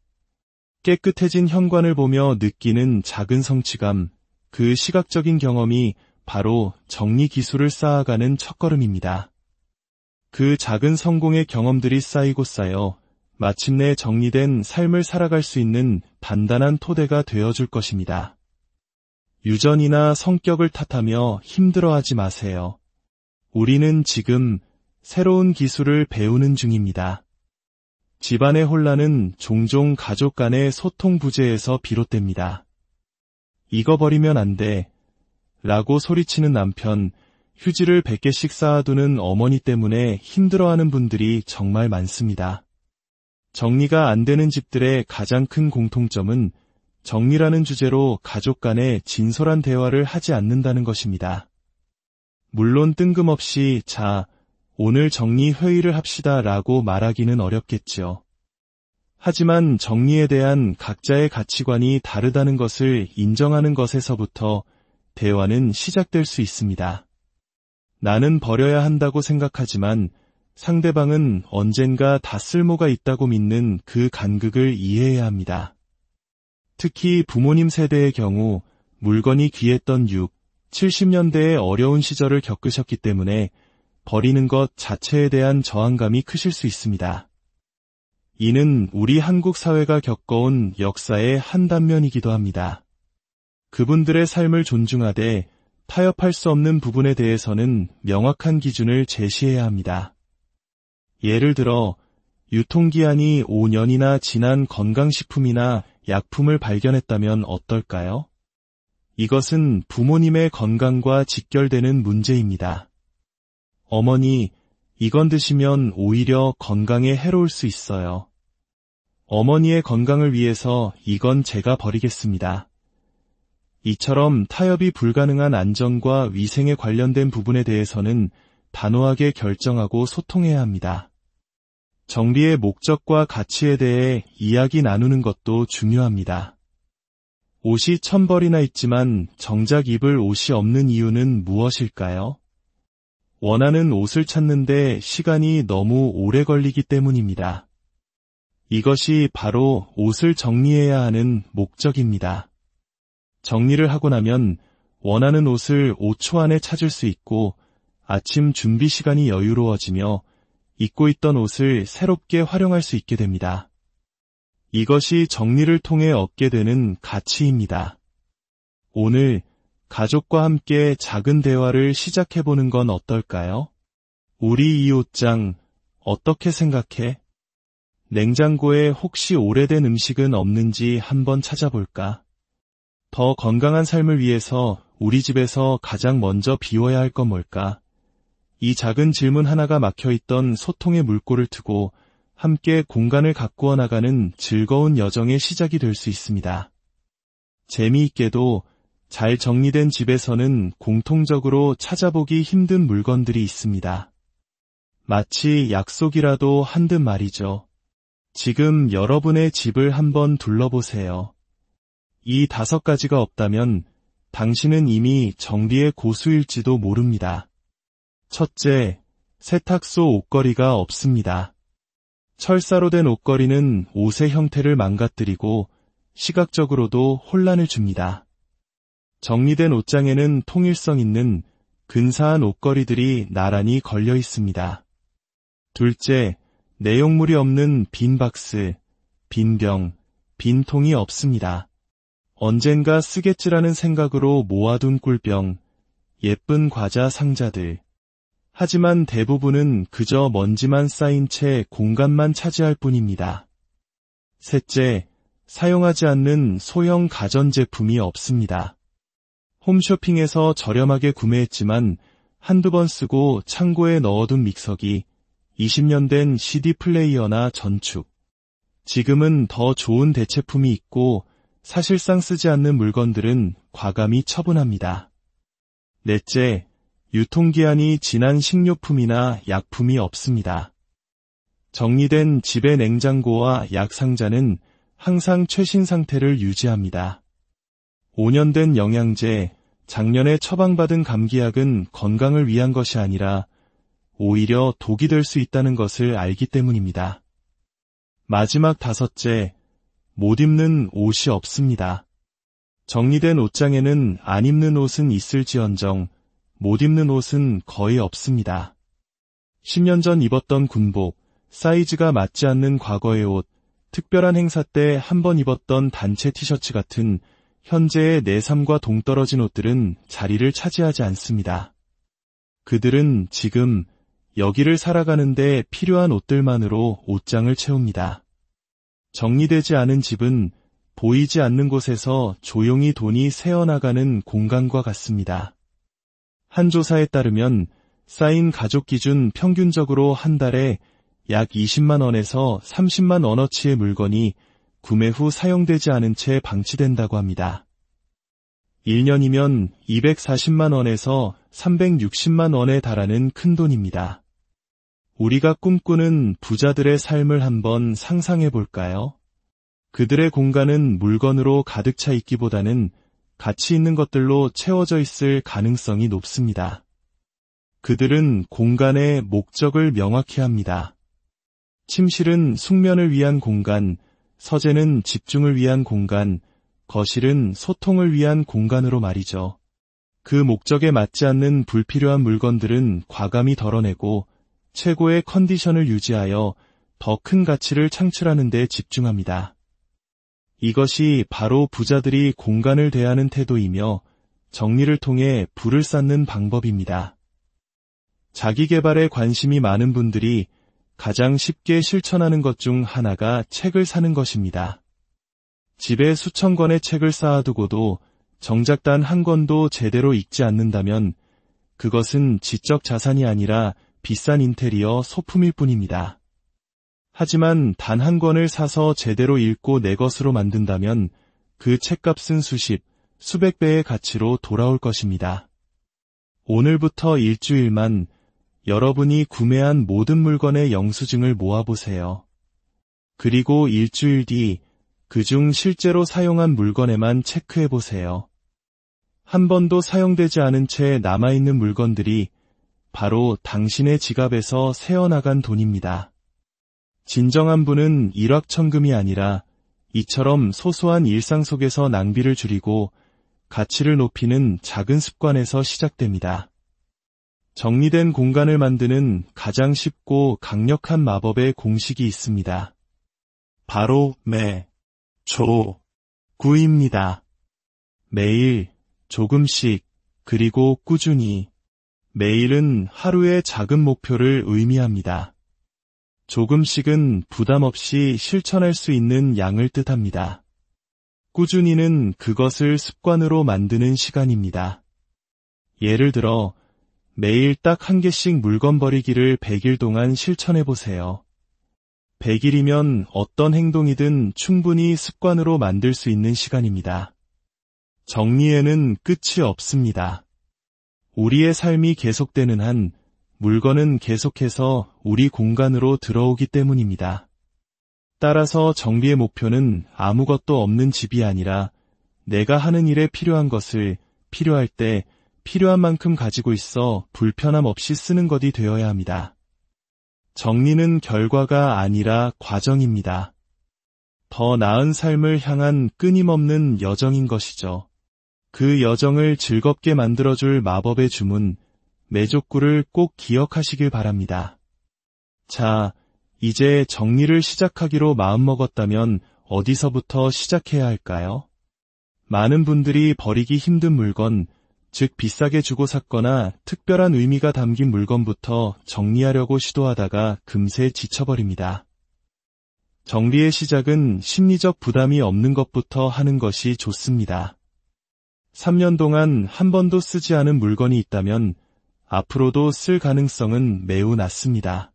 깨끗해진 현관을 보며 느끼는 작은 성취감, 그 시각적인 경험이 바로 정리 기술을 쌓아가는 첫걸음입니다. 그 작은 성공의 경험들이 쌓이고 쌓여 마침내 정리된 삶을 살아갈 수 있는 단단한 토대가 되어줄 것입니다. 유전이나 성격을 탓하며 힘들어하지 마세요. 우리는 지금 새로운 기술을 배우는 중입니다. 집안의 혼란은 종종 가족 간의 소통 부재에서 비롯됩니다. 이거 버리면 안 돼, 라고 소리치는 남편, 휴지를 100개씩 쌓아두는 어머니 때문에 힘들어하는 분들이 정말 많습니다. 정리가 안 되는 집들의 가장 큰 공통점은 정리라는 주제로 가족 간에 진솔한 대화를 하지 않는다는 것입니다. 물론 뜬금없이 자, 오늘 정리 회의를 합시다 라고 말하기는 어렵겠죠. 하지만 정리에 대한 각자의 가치관이 다르다는 것을 인정하는 것에서부터 대화는 시작될 수 있습니다. 나는 버려야 한다고 생각하지만 상대방은 언젠가 다 쓸모가 있다고 믿는 그 간극을 이해해야 합니다. 특히 부모님 세대의 경우 물건이 귀했던 6, 70년대의 어려운 시절을 겪으셨기 때문에 버리는 것 자체에 대한 저항감이 크실 수 있습니다. 이는 우리 한국 사회가 겪어온 역사의 한 단면이기도 합니다. 그분들의 삶을 존중하되 타협할 수 없는 부분에 대해서는 명확한 기준을 제시해야 합니다. 예를 들어 유통기한이 5년이나 지난 건강식품이나 약품을 발견했다면 어떨까요? 이것은 부모님의 건강과 직결되는 문제입니다. 어머니, 이건 드시면 오히려 건강에 해로울 수 있어요. 어머니의 건강을 위해서 이건 제가 버리겠습니다. 이처럼 타협이 불가능한 안전과 위생에 관련된 부분에 대해서는 단호하게 결정하고 소통해야 합니다. 정리의 목적과 가치에 대해 이야기 나누는 것도 중요합니다. 옷이 1000벌이나 있지만 정작 입을 옷이 없는 이유는 무엇일까요? 원하는 옷을 찾는데 시간이 너무 오래 걸리기 때문입니다. 이것이 바로 옷을 정리해야 하는 목적입니다. 정리를 하고 나면 원하는 옷을 5초 안에 찾을 수 있고 아침 준비 시간이 여유로워지며 입고 있던 옷을 새롭게 활용할 수 있게 됩니다. 이것이 정리를 통해 얻게 되는 가치입니다. 오늘 가족과 함께 작은 대화를 시작해보는 건 어떨까요? 우리 이 옷장 어떻게 생각해? 냉장고에 혹시 오래된 음식은 없는지 한번 찾아볼까? 더 건강한 삶을 위해서 우리 집에서 가장 먼저 비워야 할 건 뭘까? 이 작은 질문 하나가 막혀있던 소통의 물꼬를 트고 함께 공간을 가꾸어 나가는 즐거운 여정의 시작이 될 수 있습니다. 재미있게도 잘 정리된 집에서는 공통적으로 찾아보기 힘든 물건들이 있습니다. 마치 약속이라도 한 듯 말이죠. 지금 여러분의 집을 한번 둘러보세요. 이 5가지가 없다면 당신은 이미 정리의 고수일지도 모릅니다. 첫째, 세탁소 옷걸이가 없습니다. 철사로 된 옷걸이는 옷의 형태를 망가뜨리고 시각적으로도 혼란을 줍니다. 정리된 옷장에는 통일성 있는 근사한 옷걸이들이 나란히 걸려 있습니다. 둘째, 내용물이 없는 빈 박스, 빈 병, 빈 통이 없습니다. 언젠가 쓰겠지라는 생각으로 모아둔 꿀병, 예쁜 과자 상자들. 하지만 대부분은 그저 먼지만 쌓인 채 공간만 차지할 뿐입니다. 셋째, 사용하지 않는 소형 가전제품이 없습니다. 홈쇼핑에서 저렴하게 구매했지만 한두 번 쓰고 창고에 넣어둔 믹서기, 20년 된 CD 플레이어나 전축. 지금은 더 좋은 대체품이 있고 사실상 쓰지 않는 물건들은 과감히 처분합니다. 넷째, 유통기한이 지난 식료품이나 약품이 없습니다. 정리된 집의 냉장고와 약상자는 항상 최신 상태를 유지합니다. 5년 된 영양제, 작년에 처방받은 감기약은 건강을 위한 것이 아니라 오히려 독이 될 수 있다는 것을 알기 때문입니다. 마지막 5째, 못 입는 옷이 없습니다. 정리된 옷장에는 안 입는 옷은 있을지언정 못 입는 옷은 거의 없습니다. 10년 전 입었던 군복, 사이즈가 맞지 않는 과거의 옷, 특별한 행사 때 한 번 입었던 단체 티셔츠 같은 현재의 내 삶과 동떨어진 옷들은 자리를 차지하지 않습니다. 그들은 지금 여기를 살아가는데 필요한 옷들만으로 옷장을 채웁니다. 정리되지 않은 집은 보이지 않는 곳에서 조용히 돈이 새어나가는 공간과 같습니다. 한 조사에 따르면 쌓인 가족 기준 평균적으로 한 달에 약 20만 원에서 30만 원어치의 물건이 구매 후 사용되지 않은 채 방치된다고 합니다. 1년이면 240만 원에서 360만 원에 달하는 큰 돈입니다. 우리가 꿈꾸는 부자들의 삶을 한번 상상해 볼까요? 그들의 공간은 물건으로 가득 차 있기보다는 가치 있는 것들로 채워져 있을 가능성이 높습니다. 그들은 공간의 목적을 명확히 합니다. 침실은 숙면을 위한 공간, 서재는 집중을 위한 공간, 거실은 소통을 위한 공간으로 말이죠. 그 목적에 맞지 않는 불필요한 물건들은 과감히 덜어내고 최고의 컨디션을 유지하여 더 큰 가치를 창출하는 데 집중합니다. 이것이 바로 부자들이 공간을 대하는 태도이며 정리를 통해 부를 쌓는 방법입니다. 자기 개발에 관심이 많은 분들이 가장 쉽게 실천하는 것 중 하나가 책을 사는 것입니다. 집에 수천 권의 책을 쌓아두고도 정작 단 한 권도 제대로 읽지 않는다면 그것은 지적 자산이 아니라 비싼 인테리어 소품일 뿐입니다. 하지만 단 한 권을 사서 제대로 읽고 내 것으로 만든다면 그 책값은 수십, 수백 배의 가치로 돌아올 것입니다. 오늘부터 일주일만 여러분이 구매한 모든 물건의 영수증을 모아보세요. 그리고 일주일 뒤 그중 실제로 사용한 물건에만 체크해보세요. 한 번도 사용되지 않은 채 남아있는 물건들이 바로 당신의 지갑에서 새어나간 돈입니다. 진정한 부는 일확천금이 아니라 이처럼 소소한 일상 속에서 낭비를 줄이고 가치를 높이는 작은 습관에서 시작됩니다. 정리된 공간을 만드는 가장 쉽고 강력한 마법의 공식이 있습니다. 바로 매, 조, 구입니다. 매일, 조금씩, 그리고 꾸준히. 매일은 하루의 작은 목표를 의미합니다. 조금씩은 부담 없이 실천할 수 있는 양을 뜻합니다. 꾸준히는 그것을 습관으로 만드는 시간입니다. 예를 들어, 매일 딱 한 개씩 물건 버리기를 100일 동안 실천해보세요. 100일이면 어떤 행동이든 충분히 습관으로 만들 수 있는 시간입니다. 정리에는 끝이 없습니다. 우리의 삶이 계속되는 한 물건은 계속해서 우리 공간으로 들어오기 때문입니다. 따라서 정리의 목표는 아무것도 없는 집이 아니라 내가 하는 일에 필요한 것을 필요할 때 필요한 만큼 가지고 있어 불편함 없이 쓰는 것이 되어야 합니다. 정리는 결과가 아니라 과정입니다. 더 나은 삶을 향한 끊임없는 여정인 것이죠. 그 여정을 즐겁게 만들어줄 마법의 주문, 매족구를 꼭 기억하시길 바랍니다. 자, 이제 정리를 시작하기로 마음먹었다면 어디서부터 시작해야 할까요? 많은 분들이 버리기 힘든 물건, 즉 비싸게 주고 샀거나 특별한 의미가 담긴 물건부터 정리하려고 시도하다가 금세 지쳐버립니다. 정리의 시작은 심리적 부담이 없는 것부터 하는 것이 좋습니다. 3년 동안 한 번도 쓰지 않은 물건이 있다면 앞으로도 쓸 가능성은 매우 낮습니다.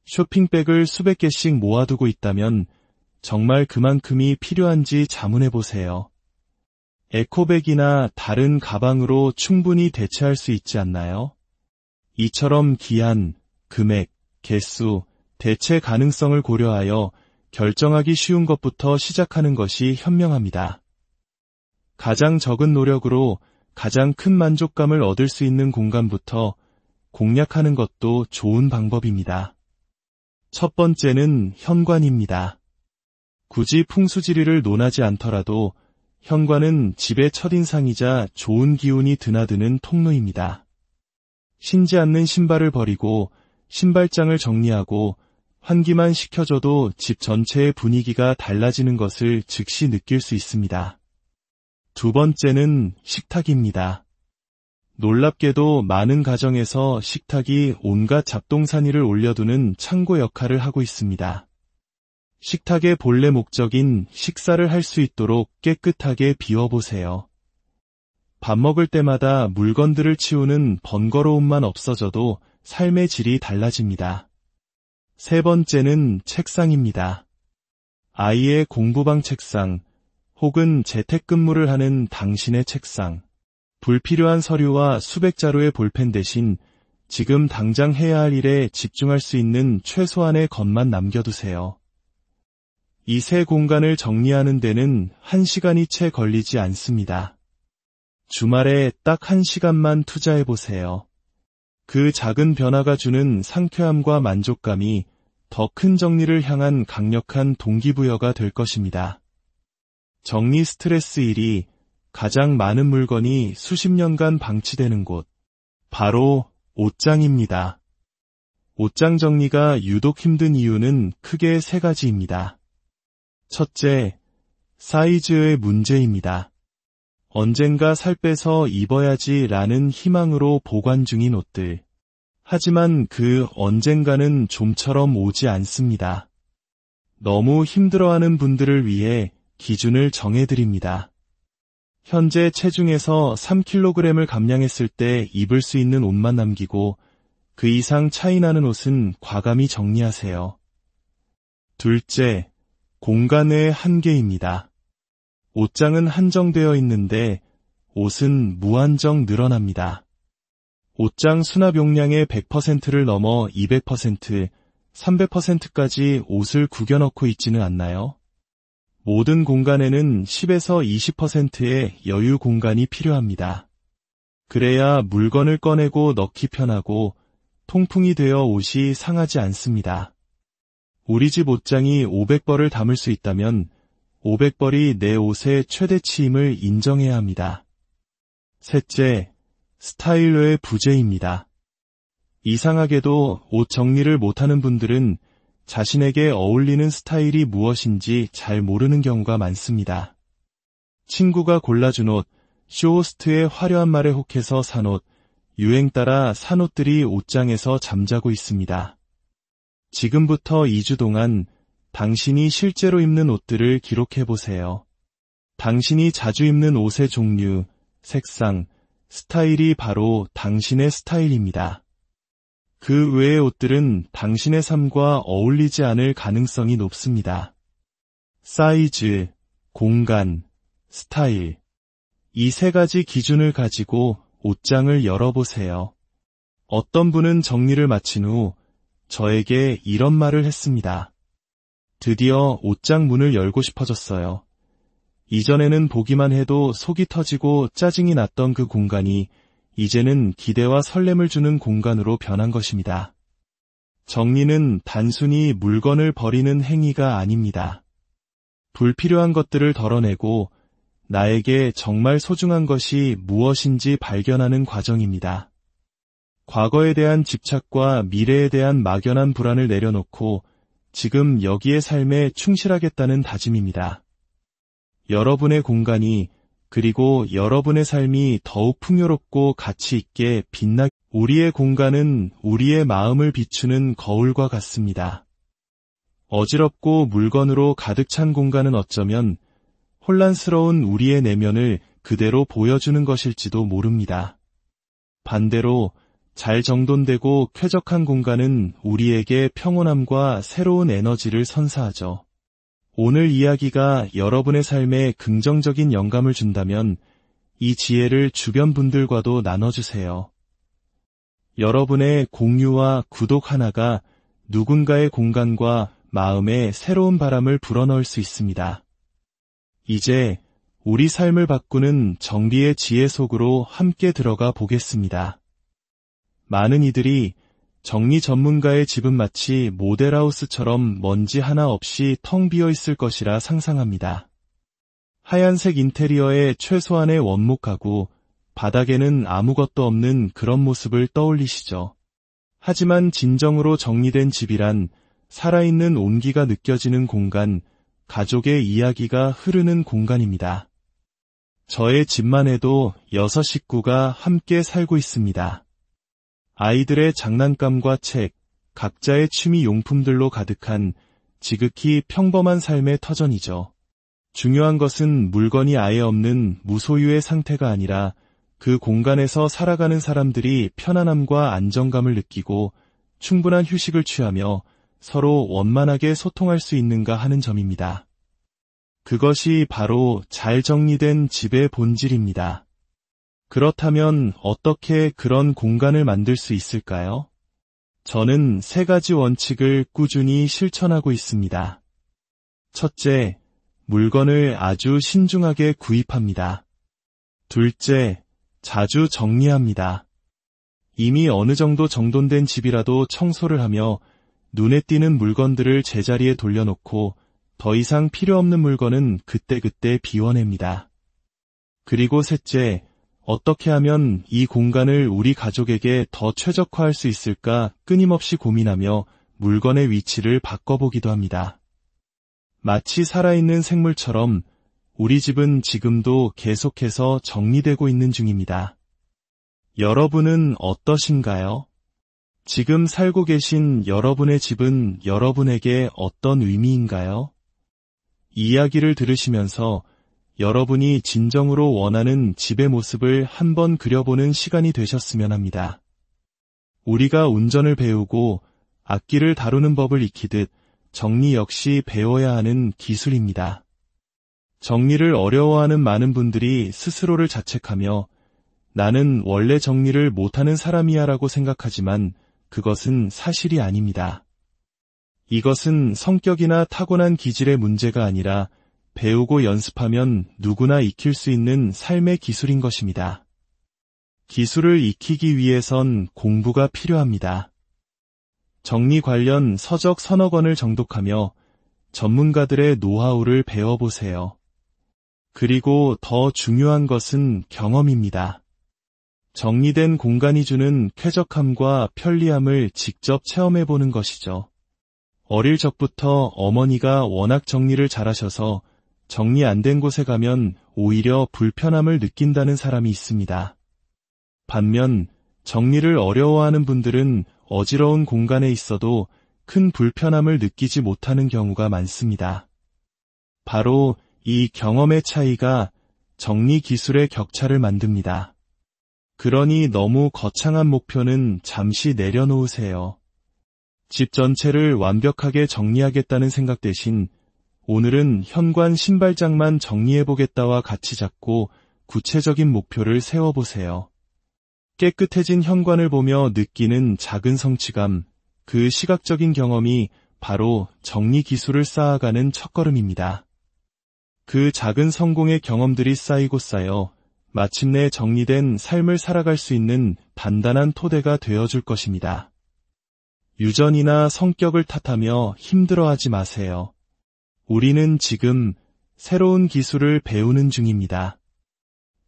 쇼핑백을 수백 개씩 모아두고 있다면 정말 그만큼이 필요한지 자문해보세요. 에코백이나 다른 가방으로 충분히 대체할 수 있지 않나요? 이처럼 기한, 금액, 개수, 대체 가능성을 고려하여 결정하기 쉬운 것부터 시작하는 것이 현명합니다. 가장 적은 노력으로 가장 큰 만족감을 얻을 수 있는 공간부터 공략하는 것도 좋은 방법입니다. 첫 번째는 현관입니다. 굳이 풍수지리를 논하지 않더라도 현관은 집의 첫인상이자 좋은 기운이 드나드는 통로입니다. 신지 않는 신발을 버리고 신발장을 정리하고 환기만 시켜줘도 집 전체의 분위기가 달라지는 것을 즉시 느낄 수 있습니다. 두 번째는 식탁입니다. 놀랍게도 많은 가정에서 식탁이 온갖 잡동사니를 올려두는 창고 역할을 하고 있습니다. 식탁의 본래 목적인 식사를 할 수 있도록 깨끗하게 비워보세요. 밥 먹을 때마다 물건들을 치우는 번거로움만 없어져도 삶의 질이 달라집니다. 세 번째는 책상입니다. 아이의 공부방 책상, 혹은 재택근무를 하는 당신의 책상, 불필요한 서류와 수백 자루의 볼펜 대신 지금 당장 해야 할 일에 집중할 수 있는 최소한의 것만 남겨두세요. 이 세 공간을 정리하는 데는 1시간이 채 걸리지 않습니다. 주말에 딱 1시간만 투자해보세요. 그 작은 변화가 주는 상쾌함과 만족감이 더 큰 정리를 향한 강력한 동기부여가 될 것입니다. 정리 스트레스 1위, 가장 많은 물건이 수십 년간 방치되는 곳, 바로 옷장입니다. 옷장 정리가 유독 힘든 이유는 크게 세 가지입니다. 첫째, 사이즈의 문제입니다. 언젠가 살 빼서 입어야지 라는 희망으로 보관 중인 옷들. 하지만 그 언젠가는 좀처럼 오지 않습니다. 너무 힘들어하는 분들을 위해 기준을 정해드립니다. 현재 체중에서 3kg을 감량했을 때 입을 수 있는 옷만 남기고 그 이상 차이 나는 옷은 과감히 정리하세요. 둘째, 공간의 한계입니다. 옷장은 한정되어 있는데 옷은 무한정 늘어납니다. 옷장 수납 용량의 100%를 넘어 200%, 300%까지 옷을 구겨 넣고 있지는 않나요? 모든 공간에는 10에서 20%의 여유 공간이 필요합니다. 그래야 물건을 꺼내고 넣기 편하고 통풍이 되어 옷이 상하지 않습니다. 우리 집 옷장이 500벌을 담을 수 있다면 500벌이 내 옷의 최대치임을 인정해야 합니다. 셋째, 스타일러의 부재입니다. 이상하게도 옷 정리를 못하는 분들은 자신에게 어울리는 스타일이 무엇인지 잘 모르는 경우가 많습니다. 친구가 골라준 옷, 쇼호스트의 화려한 말에 혹해서 산 옷, 유행 따라 산 옷들이 옷장에서 잠자고 있습니다. 지금부터 2주 동안 당신이 실제로 입는 옷들을 기록해보세요. 당신이 자주 입는 옷의 종류, 색상, 스타일이 바로 당신의 스타일입니다. 그 외의 옷들은 당신의 삶과 어울리지 않을 가능성이 높습니다. 사이즈, 공간, 스타일. 이 세 가지 기준을 가지고 옷장을 열어보세요. 어떤 분은 정리를 마친 후 저에게 이런 말을 했습니다. 드디어 옷장 문을 열고 싶어졌어요. 이전에는 보기만 해도 속이 터지고 짜증이 났던 그 공간이 이제는 기대와 설렘을 주는 공간으로 변한 것입니다. 정리는 단순히 물건을 버리는 행위가 아닙니다. 불필요한 것들을 덜어내고 나에게 정말 소중한 것이 무엇인지 발견하는 과정입니다. 과거에 대한 집착과 미래에 대한 막연한 불안을 내려놓고 지금 여기의 삶에 충실하겠다는 다짐입니다. 여러분의 공간이 그리고 여러분의 삶이 더욱 풍요롭고 가치 있게 우리의 공간은 우리의 마음을 비추는 거울과 같습니다. 어지럽고 물건으로 가득 찬 공간은 어쩌면 혼란스러운 우리의 내면을 그대로 보여주는 것일지도 모릅니다. 반대로 잘 정돈되고 쾌적한 공간은 우리에게 평온함과 새로운 에너지를 선사하죠. 오늘 이야기가 여러분의 삶에 긍정적인 영감을 준다면 이 지혜를 주변 분들과도 나눠주세요. 여러분의 공유와 구독 하나가 누군가의 공간과 마음에 새로운 바람을 불어넣을 수 있습니다. 이제 우리 삶을 바꾸는 정비의 지혜 속으로 함께 들어가 보겠습니다. 많은 이들이 정리 전문가의 집은 마치 모델하우스처럼 먼지 하나 없이 텅 비어 있을 것이라 상상합니다. 하얀색 인테리어에 최소한의 원목 가구, 바닥에는 아무것도 없는 그런 모습을 떠올리시죠. 하지만 진정으로 정리된 집이란 살아있는 온기가 느껴지는 공간, 가족의 이야기가 흐르는 공간입니다. 저의 집만 해도 6 식구가 함께 살고 있습니다. 아이들의 장난감과 책, 각자의 취미 용품들로 가득한 지극히 평범한 삶의 터전이죠. 중요한 것은 물건이 아예 없는 무소유의 상태가 아니라 그 공간에서 살아가는 사람들이 편안함과 안정감을 느끼고 충분한 휴식을 취하며 서로 원만하게 소통할 수 있는가 하는 점입니다. 그것이 바로 잘 정리된 집의 본질입니다. 그렇다면 어떻게 그런 공간을 만들 수 있을까요? 저는 3가지 원칙을 꾸준히 실천하고 있습니다. 첫째, 물건을 아주 신중하게 구입합니다. 둘째, 자주 정리합니다. 이미 어느 정도 정돈된 집이라도 청소를 하며 눈에 띄는 물건들을 제자리에 돌려놓고 더 이상 필요 없는 물건은 그때그때 비워냅니다. 그리고 셋째, 어떻게 하면 이 공간을 우리 가족에게 더 최적화할 수 있을까 끊임없이 고민하며 물건의 위치를 바꿔보기도 합니다. 마치 살아있는 생물처럼 우리 집은 지금도 계속해서 정리되고 있는 중입니다. 여러분은 어떠신가요? 지금 살고 계신 여러분의 집은 여러분에게 어떤 의미인가요? 이야기를 들으시면서 여러분이 진정으로 원하는 집의 모습을 한번 그려보는 시간이 되셨으면 합니다. 우리가 운전을 배우고 악기를 다루는 법을 익히듯 정리 역시 배워야 하는 기술입니다. 정리를 어려워하는 많은 분들이 스스로를 자책하며 나는 원래 정리를 못하는 사람이야 라고 생각하지만 그것은 사실이 아닙니다. 이것은 성격이나 타고난 기질의 문제가 아니라 배우고 연습하면 누구나 익힐 수 있는 삶의 기술인 것입니다. 기술을 익히기 위해선 공부가 필요합니다. 정리 관련 서적 서너 권을 정독하며 전문가들의 노하우를 배워보세요. 그리고 더 중요한 것은 경험입니다. 정리된 공간이 주는 쾌적함과 편리함을 직접 체험해보는 것이죠. 어릴 적부터 어머니가 워낙 정리를 잘하셔서 정리 안 된 곳에 가면 오히려 불편함을 느낀다는 사람이 있습니다. 반면 정리를 어려워하는 분들은 어지러운 공간에 있어도 큰 불편함을 느끼지 못하는 경우가 많습니다. 바로 이 경험의 차이가 정리 기술의 격차를 만듭니다. 그러니 너무 거창한 목표는 잠시 내려놓으세요. 집 전체를 완벽하게 정리하겠다는 생각 대신 오늘은 현관 신발장만 정리해보겠다와 같이 잡고 구체적인 목표를 세워보세요. 깨끗해진 현관을 보며 느끼는 작은 성취감, 그 시각적인 경험이 바로 정리 기술을 쌓아가는 첫걸음입니다. 그 작은 성공의 경험들이 쌓이고 쌓여 마침내 정리된 삶을 살아갈 수 있는 단단한 토대가 되어줄 것입니다. 유전이나 성격을 탓하며 힘들어하지 마세요. 우리는 지금 새로운 기술을 배우는 중입니다.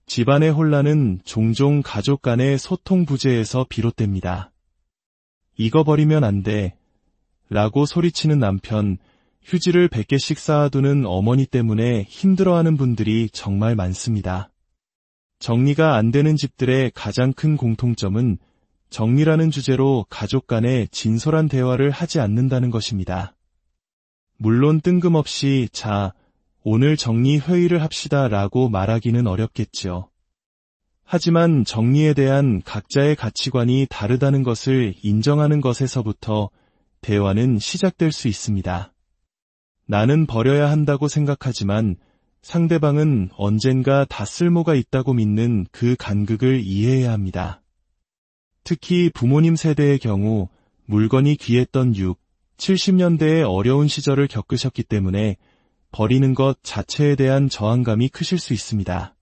집안의 혼란은 종종 가족 간의 소통 부재에서 비롯됩니다. 이거 버리면 안 돼. 라고 소리치는 남편, 휴지를 100개씩 쌓아두는 어머니 때문에 힘들어하는 분들이 정말 많습니다. 정리가 안 되는 집들의 가장 큰 공통점은 정리라는 주제로 가족 간의 진솔한 대화를 하지 않는다는 것입니다. 물론 뜬금없이 자, 오늘 정리 회의를 합시다 라고 말하기는 어렵겠죠. 하지만 정리에 대한 각자의 가치관이 다르다는 것을 인정하는 것에서부터 대화는 시작될 수 있습니다. 나는 버려야 한다고 생각하지만 상대방은 언젠가 다 쓸모가 있다고 믿는 그 간극을 이해해야 합니다. 특히 부모님 세대의 경우 물건이 귀했던 6, 70년대의 어려운 시절을 겪으셨기 때문에 버리는 것 자체에 대한 저항감이 크실 수 있습니다.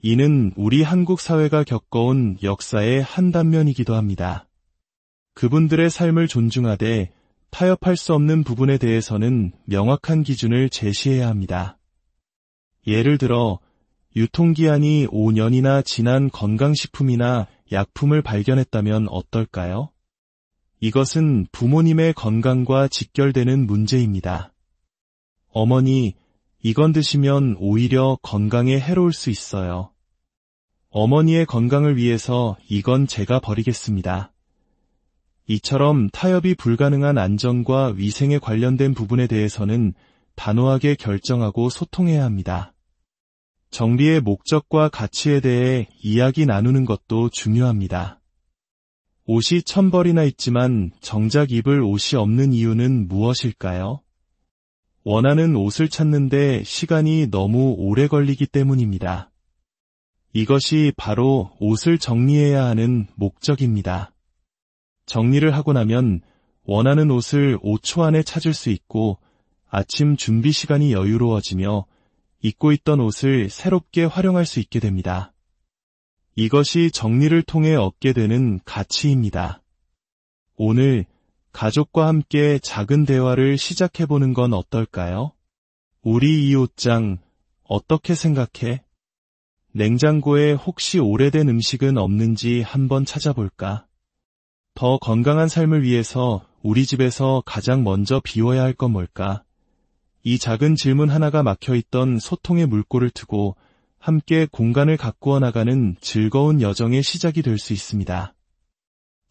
이는 우리 한국 사회가 겪어온 역사의 한 단면이기도 합니다. 그분들의 삶을 존중하되 타협할 수 없는 부분에 대해서는 명확한 기준을 제시해야 합니다. 예를 들어 유통기한이 5년이나 지난 건강식품이나 약품을 발견했다면 어떨까요? 이것은 부모님의 건강과 직결되는 문제입니다. 어머니, 이건 드시면 오히려 건강에 해로울 수 있어요. 어머니의 건강을 위해서 이건 제가 버리겠습니다. 이처럼 타협이 불가능한 안전과 위생에 관련된 부분에 대해서는 단호하게 결정하고 소통해야 합니다. 정리의 목적과 가치에 대해 이야기 나누는 것도 중요합니다. 옷이 1000벌이나 있지만 정작 입을 옷이 없는 이유는 무엇일까요? 원하는 옷을 찾는데 시간이 너무 오래 걸리기 때문입니다. 이것이 바로 옷을 정리해야 하는 목적입니다. 정리를 하고 나면 원하는 옷을 5초 안에 찾을 수 있고 아침 준비 시간이 여유로워지며 입고 있던 옷을 새롭게 활용할 수 있게 됩니다. 이것이 정리를 통해 얻게 되는 가치입니다. 오늘 가족과 함께 작은 대화를 시작해보는 건 어떨까요? 우리 이 옷장 어떻게 생각해? 냉장고에 혹시 오래된 음식은 없는지 한번 찾아볼까? 더 건강한 삶을 위해서 우리 집에서 가장 먼저 비워야 할 건 뭘까? 이 작은 질문 하나가 막혀있던 소통의 물꼬를 트고 함께 공간을 가꾸어 나가는 즐거운 여정의 시작이 될 수 있습니다.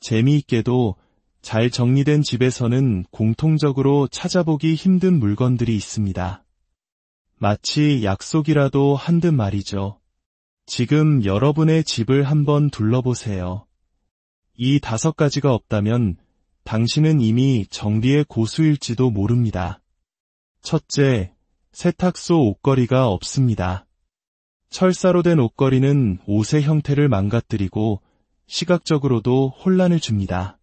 재미있게도 잘 정리된 집에서는 공통적으로 찾아보기 힘든 물건들이 있습니다. 마치 약속이라도 한 듯 말이죠. 지금 여러분의 집을 한번 둘러보세요. 이 5가지가 없다면 당신은 이미 정리의 고수일지도 모릅니다. 첫째, 세탁소 옷걸이가 없습니다. 철사로 된 옷걸이는 옷의 형태를 망가뜨리고 시각적으로도 혼란을 줍니다.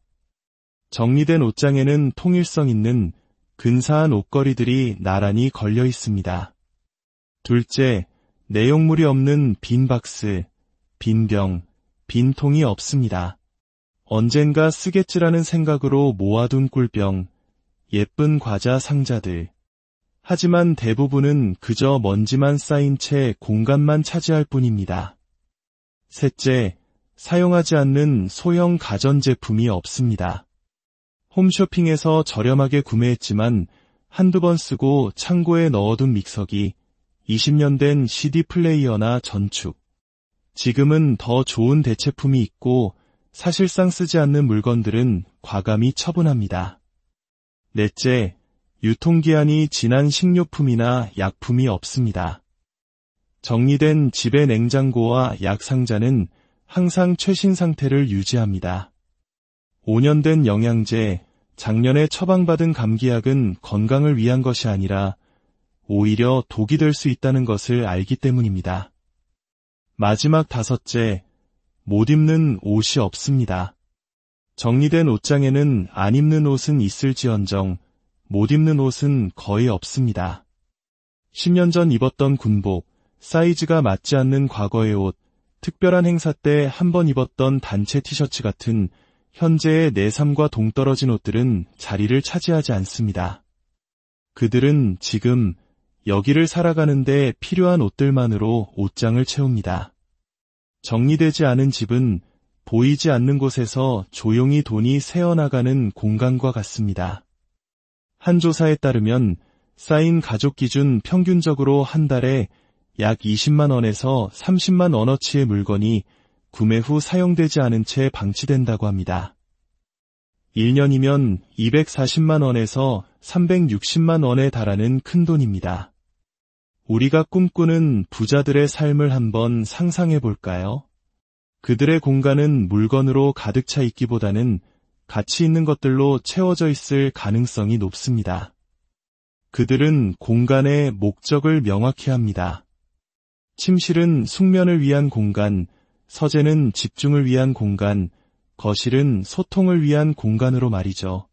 정리된 옷장에는 통일성 있는 근사한 옷걸이들이 나란히 걸려 있습니다. 둘째, 내용물이 없는 빈 박스, 빈 병, 빈통이 없습니다. 언젠가 쓰겠지라는 생각으로 모아둔 꿀병, 예쁜 과자 상자들. 하지만 대부분은 그저 먼지만 쌓인 채 공간만 차지할 뿐입니다. 셋째, 사용하지 않는 소형 가전제품이 없습니다. 홈쇼핑에서 저렴하게 구매했지만 한두 번 쓰고 창고에 넣어둔 믹서기, 20년 된 CD 플레이어나 전축. 지금은 더 좋은 대체품이 있고 사실상 쓰지 않는 물건들은 과감히 처분합니다. 넷째, 유통기한이 지난 식료품이나 약품이 없습니다. 정리된 집의 냉장고와 약 상자는 항상 최신 상태를 유지합니다. 5년 된 영양제, 작년에 처방받은 감기약은 건강을 위한 것이 아니라 오히려 독이 될 수 있다는 것을 알기 때문입니다. 마지막 다섯째, 못 입는 옷이 없습니다. 정리된 옷장에는 안 입는 옷은 있을지언정 못 입는 옷은 거의 없습니다. 10년 전 입었던 군복, 사이즈가 맞지 않는 과거의 옷, 특별한 행사 때 한 번 입었던 단체 티셔츠 같은 현재의 내 삶과 동떨어진 옷들은 자리를 차지하지 않습니다. 그들은 지금 여기를 살아가는데 필요한 옷들만으로 옷장을 채웁니다. 정리되지 않은 집은 보이지 않는 곳에서 조용히 돈이 새어나가는 공간과 같습니다. 한 조사에 따르면 쌓인 가족 기준 평균적으로 한 달에 약 20만 원에서 30만 원어치의 물건이 구매 후 사용되지 않은 채 방치된다고 합니다. 1년이면 240만 원에서 360만 원에 달하는 큰 돈입니다. 우리가 꿈꾸는 부자들의 삶을 한번 상상해 볼까요? 그들의 공간은 물건으로 가득 차 있기보다는 가치 있는 것들로 채워져 있을 가능성이 높습니다. 그들은 공간의 목적을 명확히 합니다. 침실은 숙면을 위한 공간, 서재는 집중을 위한 공간, 거실은 소통을 위한 공간으로 말이죠.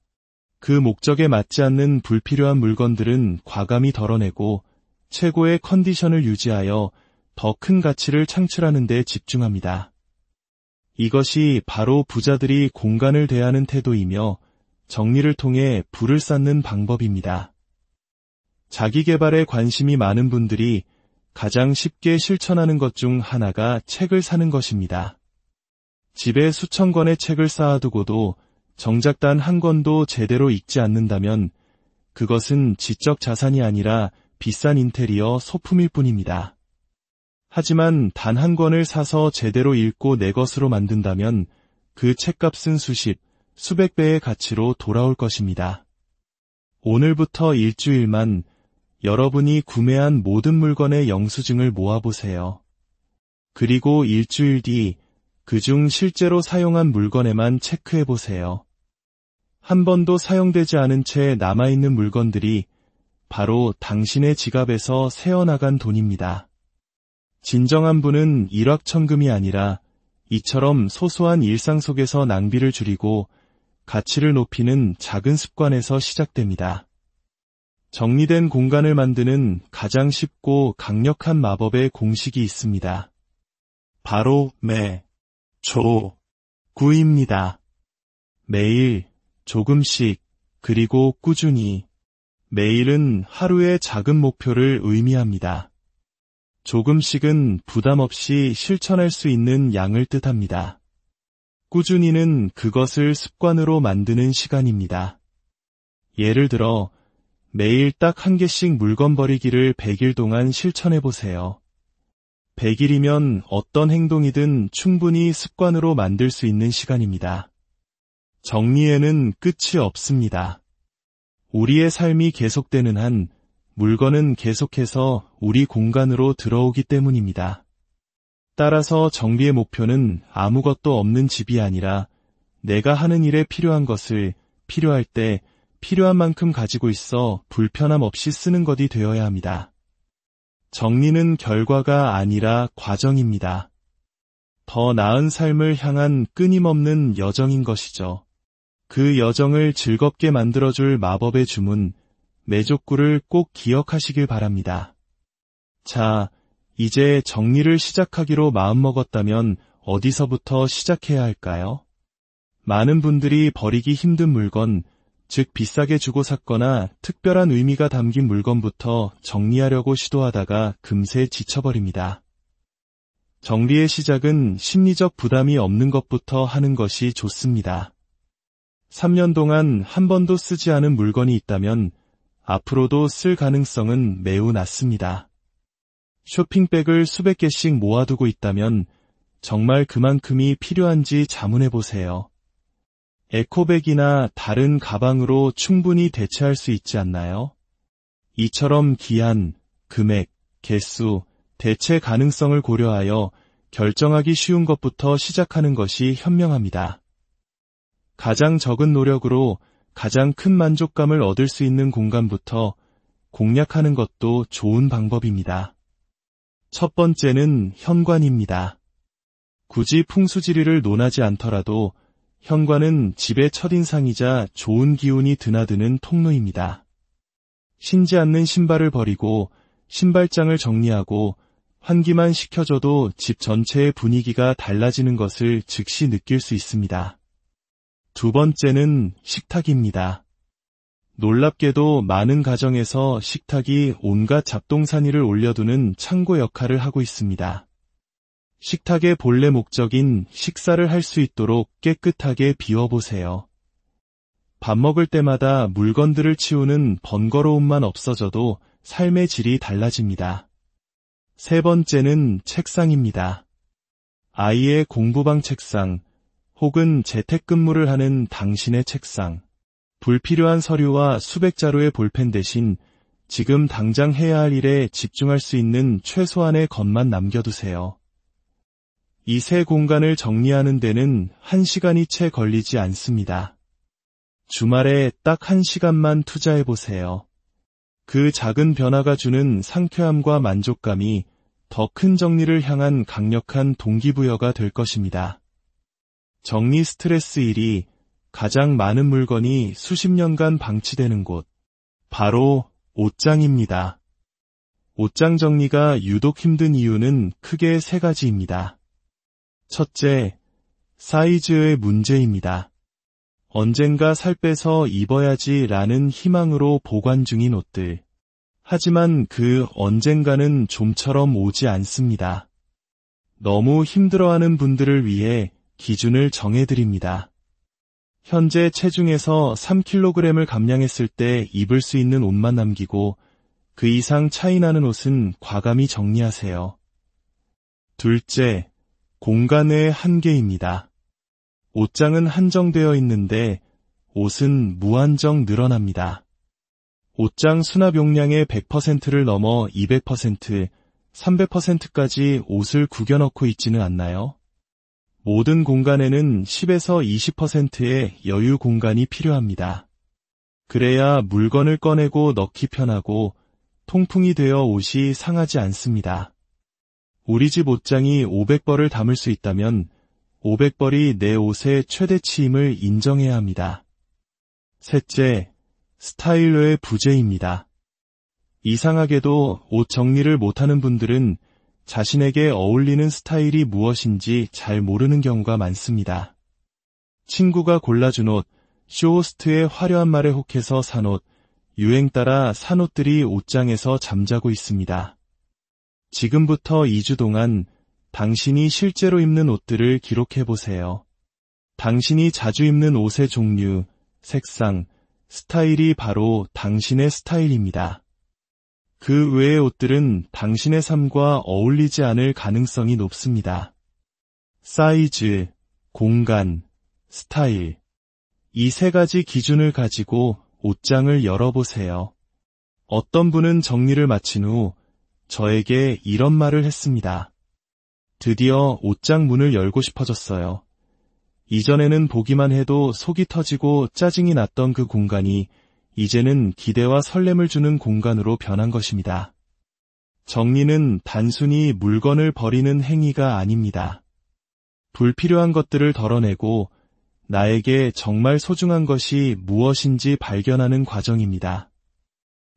그 목적에 맞지 않는 불필요한 물건들은 과감히 덜어내고 최고의 컨디션을 유지하여 더 큰 가치를 창출하는 데 집중합니다. 이것이 바로 부자들이 공간을 대하는 태도이며 정리를 통해 부를 쌓는 방법입니다. 자기개발에 관심이 많은 분들이 가장 쉽게 실천하는 것 중 하나가 책을 사는 것입니다. 집에 수천 권의 책을 쌓아두고도 정작 단 한 권도 제대로 읽지 않는다면 그것은 지적 자산이 아니라 비싼 인테리어 소품일 뿐입니다. 하지만 단 한 권을 사서 제대로 읽고 내 것으로 만든다면 그 책값은 수십, 수백 배의 가치로 돌아올 것입니다. 오늘부터 일주일만 여러분이 구매한 모든 물건의 영수증을 모아보세요. 그리고 일주일 뒤 그중 실제로 사용한 물건에만 체크해보세요. 한 번도 사용되지 않은 채 남아있는 물건들이 바로 당신의 지갑에서 새어나간 돈입니다. 진정한 부는 일확천금이 아니라 이처럼 소소한 일상 속에서 낭비를 줄이고 가치를 높이는 작은 습관에서 시작됩니다. 정리된 공간을 만드는 가장 쉽고 강력한 마법의 공식이 있습니다. 바로 구입니다. 매일, 조금씩, 그리고 꾸준히. 매일은 하루의 작은 목표를 의미합니다. 조금씩은 부담 없이 실천할 수 있는 양을 뜻합니다. 꾸준히는 그것을 습관으로 만드는 시간입니다. 예를 들어 매일 딱 한 개씩 물건 버리기를 100일 동안 실천해보세요. 100일이면 어떤 행동이든 충분히 습관으로 만들 수 있는 시간입니다. 정리에는 끝이 없습니다. 우리의 삶이 계속되는 한 물건은 계속해서 우리 공간으로 들어오기 때문입니다. 따라서 정비의 목표는 아무것도 없는 집이 아니라 내가 하는 일에 필요한 것을 필요할 때 필요한 만큼 가지고 있어 불편함 없이 쓰는 것이 되어야 합니다. 정리는 결과가 아니라 과정입니다. 더 나은 삶을 향한 끊임없는 여정인 것이죠. 그 여정을 즐겁게 만들어줄 마법의 주문, 매족구를 꼭 기억하시길 바랍니다. 자, 이제 정리를 시작하기로 마음먹었다면 어디서부터 시작해야 할까요? 많은 분들이 버리기 힘든 물건, 즉 비싸게 주고 샀거나 특별한 의미가 담긴 물건부터 정리하려고 시도하다가 금세 지쳐버립니다. 정리의 시작은 심리적 부담이 없는 것부터 하는 것이 좋습니다. 3년 동안 한 번도 쓰지 않은 물건이 있다면 앞으로도 쓸 가능성은 매우 낮습니다. 쇼핑백을 수백 개씩 모아두고 있다면 정말 그만큼이 필요한지 자문해보세요. 에코백이나 다른 가방으로 충분히 대체할 수 있지 않나요? 이처럼 기한, 금액, 개수, 대체 가능성을 고려하여 결정하기 쉬운 것부터 시작하는 것이 현명합니다. 가장 적은 노력으로 가장 큰 만족감을 얻을 수 있는 공간부터 공략하는 것도 좋은 방법입니다. 첫 번째는 현관입니다. 굳이 풍수지리를 논하지 않더라도 현관은 집의 첫인상이자 좋은 기운이 드나드는 통로입니다. 신지 않는 신발을 버리고 신발장을 정리하고 환기만 시켜줘도 집 전체의 분위기가 달라지는 것을 즉시 느낄 수 있습니다. 두 번째는 식탁입니다. 놀랍게도 많은 가정에서 식탁이 온갖 잡동사니를 올려두는 창고 역할을 하고 있습니다. 식탁의 본래 목적인 식사를 할 수 있도록 깨끗하게 비워보세요. 밥 먹을 때마다 물건들을 치우는 번거로움만 없어져도 삶의 질이 달라집니다. 세 번째는 책상입니다. 아이의 공부방 책상, 혹은 재택근무를 하는 당신의 책상, 불필요한 서류와 수백 자루의 볼펜 대신 지금 당장 해야 할 일에 집중할 수 있는 최소한의 것만 남겨두세요. 이 세 공간을 정리하는 데는 1시간이 채 걸리지 않습니다. 주말에 딱 1시간만 투자해보세요. 그 작은 변화가 주는 상쾌함과 만족감이 더 큰 정리를 향한 강력한 동기부여가 될 것입니다. 정리 스트레스 1위, 가장 많은 물건이 수십 년간 방치되는 곳, 바로 옷장입니다. 옷장 정리가 유독 힘든 이유는 크게 세 가지입니다. 첫째, 사이즈의 문제입니다. 언젠가 살 빼서 입어야지 라는 희망으로 보관 중인 옷들. 하지만 그 언젠가는 좀처럼 오지 않습니다. 너무 힘들어하는 분들을 위해 기준을 정해드립니다. 현재 체중에서 3kg을 감량했을 때 입을 수 있는 옷만 남기고 그 이상 차이 나는 옷은 과감히 정리하세요. 둘째, 공간의 한계입니다. 옷장은 한정되어 있는데 옷은 무한정 늘어납니다. 옷장 수납 용량의 100%를 넘어 200%, 300%까지 옷을 구겨넣고 있지는 않나요? 모든 공간에는 10에서 20%의 여유 공간이 필요합니다. 그래야 물건을 꺼내고 넣기 편하고 통풍이 되어 옷이 상하지 않습니다. 우리 집 옷장이 500벌을 담을 수 있다면 500벌이 내 옷의 최대치임을 인정해야 합니다. 셋째, 스타일러의 부재입니다. 이상하게도 옷 정리를 못하는 분들은 자신에게 어울리는 스타일이 무엇인지 잘 모르는 경우가 많습니다. 친구가 골라준 옷, 쇼호스트의 화려한 말에 혹해서 산 옷, 유행 따라 산 옷들이 옷장에서 잠자고 있습니다. 지금부터 2주 동안 당신이 실제로 입는 옷들을 기록해보세요. 당신이 자주 입는 옷의 종류, 색상, 스타일이 바로 당신의 스타일입니다. 그 외의 옷들은 당신의 삶과 어울리지 않을 가능성이 높습니다. 사이즈, 공간, 스타일. 이 세 가지 기준을 가지고 옷장을 열어보세요. 어떤 분은 정리를 마친 후 저에게 이런 말을 했습니다. 드디어 옷장 문을 열고 싶어졌어요. 이전에는 보기만 해도 속이 터지고 짜증이 났던 그 공간이 이제는 기대와 설렘을 주는 공간으로 변한 것입니다. 정리는 단순히 물건을 버리는 행위가 아닙니다. 불필요한 것들을 덜어내고 나에게 정말 소중한 것이 무엇인지 발견하는 과정입니다.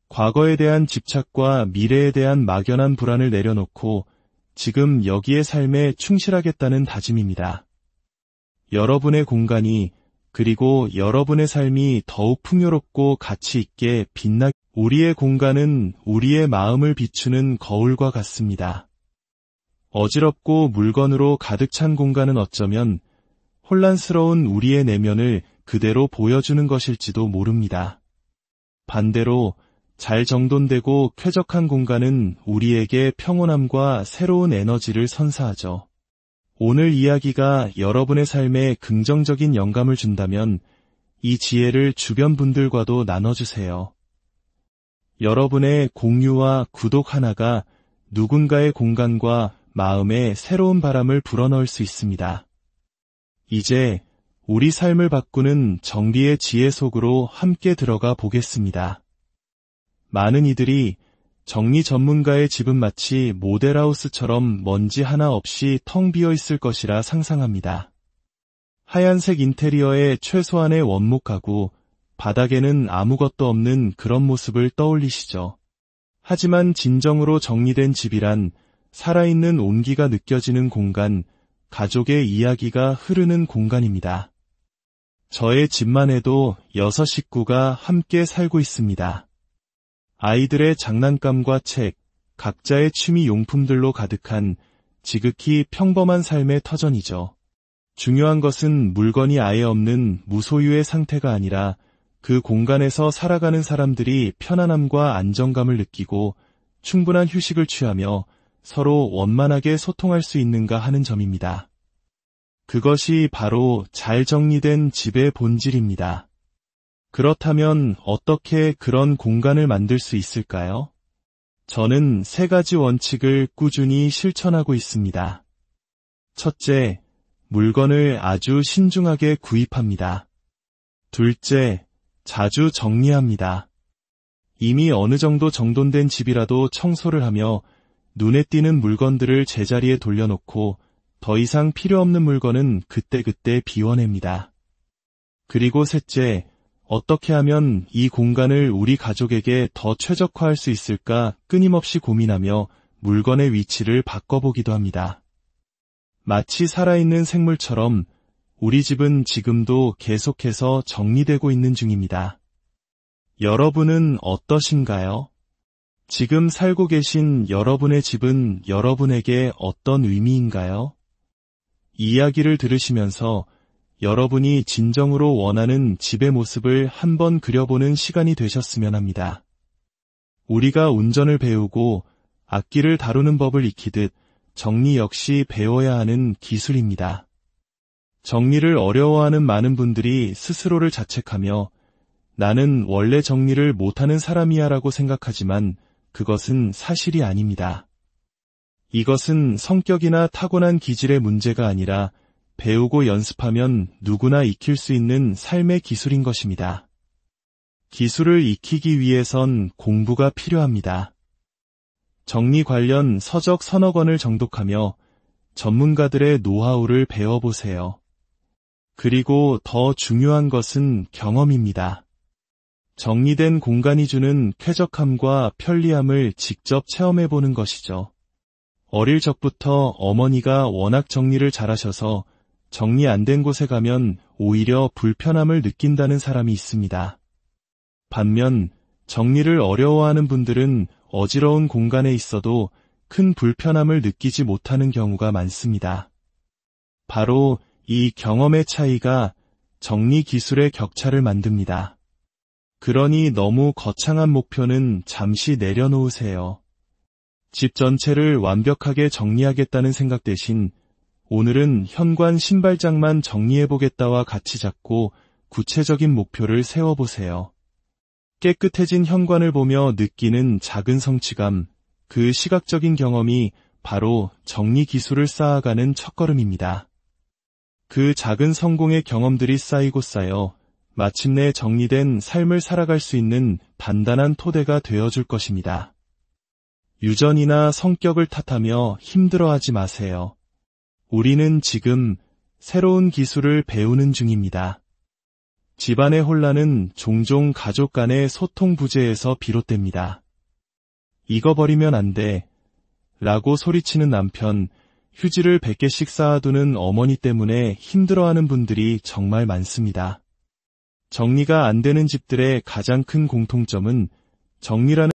과거에 대한 집착과 미래에 대한 막연한 불안을 내려놓고 지금 여기의 삶에 충실하겠다는 다짐입니다. 여러분의 공간이 그리고 여러분의 삶이 더욱 풍요롭고 가치 있게 우리의 공간은 우리의 마음을 비추는 거울과 같습니다. 어지럽고 물건으로 가득 찬 공간은 어쩌면 혼란스러운 우리의 내면을 그대로 보여주는 것일지도 모릅니다. 반대로 잘 정돈되고 쾌적한 공간은 우리에게 평온함과 새로운 에너지를 선사하죠. 오늘 이야기가 여러분의 삶에 긍정적인 영감을 준다면 이 지혜를 주변 분들과도 나눠주세요. 여러분의 공유와 구독 하나가 누군가의 공간과 마음에 새로운 바람을 불어넣을 수 있습니다. 이제 우리 삶을 바꾸는 정리의 지혜 속으로 함께 들어가 보겠습니다. 많은 이들이 정리 전문가의 집은 마치 모델하우스처럼 먼지 하나 없이 텅 비어 있을 것이라 상상합니다. 하얀색 인테리어에 최소한의 원목 가구, 바닥에는 아무것도 없는 그런 모습을 떠올리시죠. 하지만 진정으로 정리된 집이란 살아있는 온기가 느껴지는 공간, 가족의 이야기가 흐르는 공간입니다. 저의 집만 해도 6 식구가 함께 살고 있습니다. 아이들의 장난감과 책, 각자의 취미 용품들로 가득한 지극히 평범한 삶의 터전이죠. 중요한 것은 물건이 아예 없는 무소유의 상태가 아니라 그 공간에서 살아가는 사람들이 편안함과 안정감을 느끼고 충분한 휴식을 취하며 서로 원만하게 소통할 수 있는가 하는 점입니다. 그것이 바로 잘 정리된 집의 본질입니다. 그렇다면 어떻게 그런 공간을 만들 수 있을까요? 저는 3가지 원칙을 꾸준히 실천하고 있습니다. 첫째, 물건을 아주 신중하게 구입합니다. 둘째, 자주 정리합니다. 이미 어느 정도 정돈된 집이라도 청소를 하며 눈에 띄는 물건들을 제자리에 돌려놓고 더 이상 필요 없는 물건은 그때그때 비워냅니다. 그리고 셋째, 어떻게 하면 이 공간을 우리 가족에게 더 최적화할 수 있을까 끊임없이 고민하며 물건의 위치를 바꿔보기도 합니다. 마치 살아있는 생물처럼 우리 집은 지금도 계속해서 정리되고 있는 중입니다. 여러분은 어떠신가요? 지금 살고 계신 여러분의 집은 여러분에게 어떤 의미인가요? 이야기를 들으시면서 여러분이 진정으로 원하는 집의 모습을 한번 그려보는 시간이 되셨으면 합니다. 우리가 운전을 배우고 악기를 다루는 법을 익히듯 정리 역시 배워야 하는 기술입니다. 정리를 어려워하는 많은 분들이 스스로를 자책하며 나는 원래 정리를 못하는 사람이야 라고 생각하지만 그것은 사실이 아닙니다. 이것은 성격이나 타고난 기질의 문제가 아니라 배우고 연습하면 누구나 익힐 수 있는 삶의 기술인 것입니다. 기술을 익히기 위해선 공부가 필요합니다. 정리 관련 서적 서너 권을 정독하며 전문가들의 노하우를 배워보세요. 그리고 더 중요한 것은 경험입니다. 정리된 공간이 주는 쾌적함과 편리함을 직접 체험해보는 것이죠. 어릴 적부터 어머니가 워낙 정리를 잘하셔서 정리 안 된 곳에 가면 오히려 불편함을 느낀다는 사람이 있습니다. 반면 정리를 어려워하는 분들은 어지러운 공간에 있어도 큰 불편함을 느끼지 못하는 경우가 많습니다. 바로 이 경험의 차이가 정리 기술의 격차를 만듭니다. 그러니 너무 거창한 목표는 잠시 내려놓으세요. 집 전체를 완벽하게 정리하겠다는 생각 대신 오늘은 현관 신발장만 정리해보겠다와 같이 잡고 구체적인 목표를 세워보세요. 깨끗해진 현관을 보며 느끼는 작은 성취감, 그 시각적인 경험이 바로 정리 기술을 쌓아가는 첫걸음입니다. 그 작은 성공의 경험들이 쌓이고 쌓여 마침내 정리된 삶을 살아갈 수 있는 단단한 토대가 되어줄 것입니다. 유전이나 성격을 탓하며 힘들어하지 마세요. 우리는 지금 새로운 기술을 배우는 중입니다. 집안의 혼란은 종종 가족 간의 소통 부재에서 비롯됩니다. 이거 버리면 안 돼. 라고 소리치는 남편, 휴지를 100개씩 쌓아두는 어머니 때문에 힘들어하는 분들이 정말 많습니다. 정리가 안 되는 집들의 가장 큰 공통점은 정리라는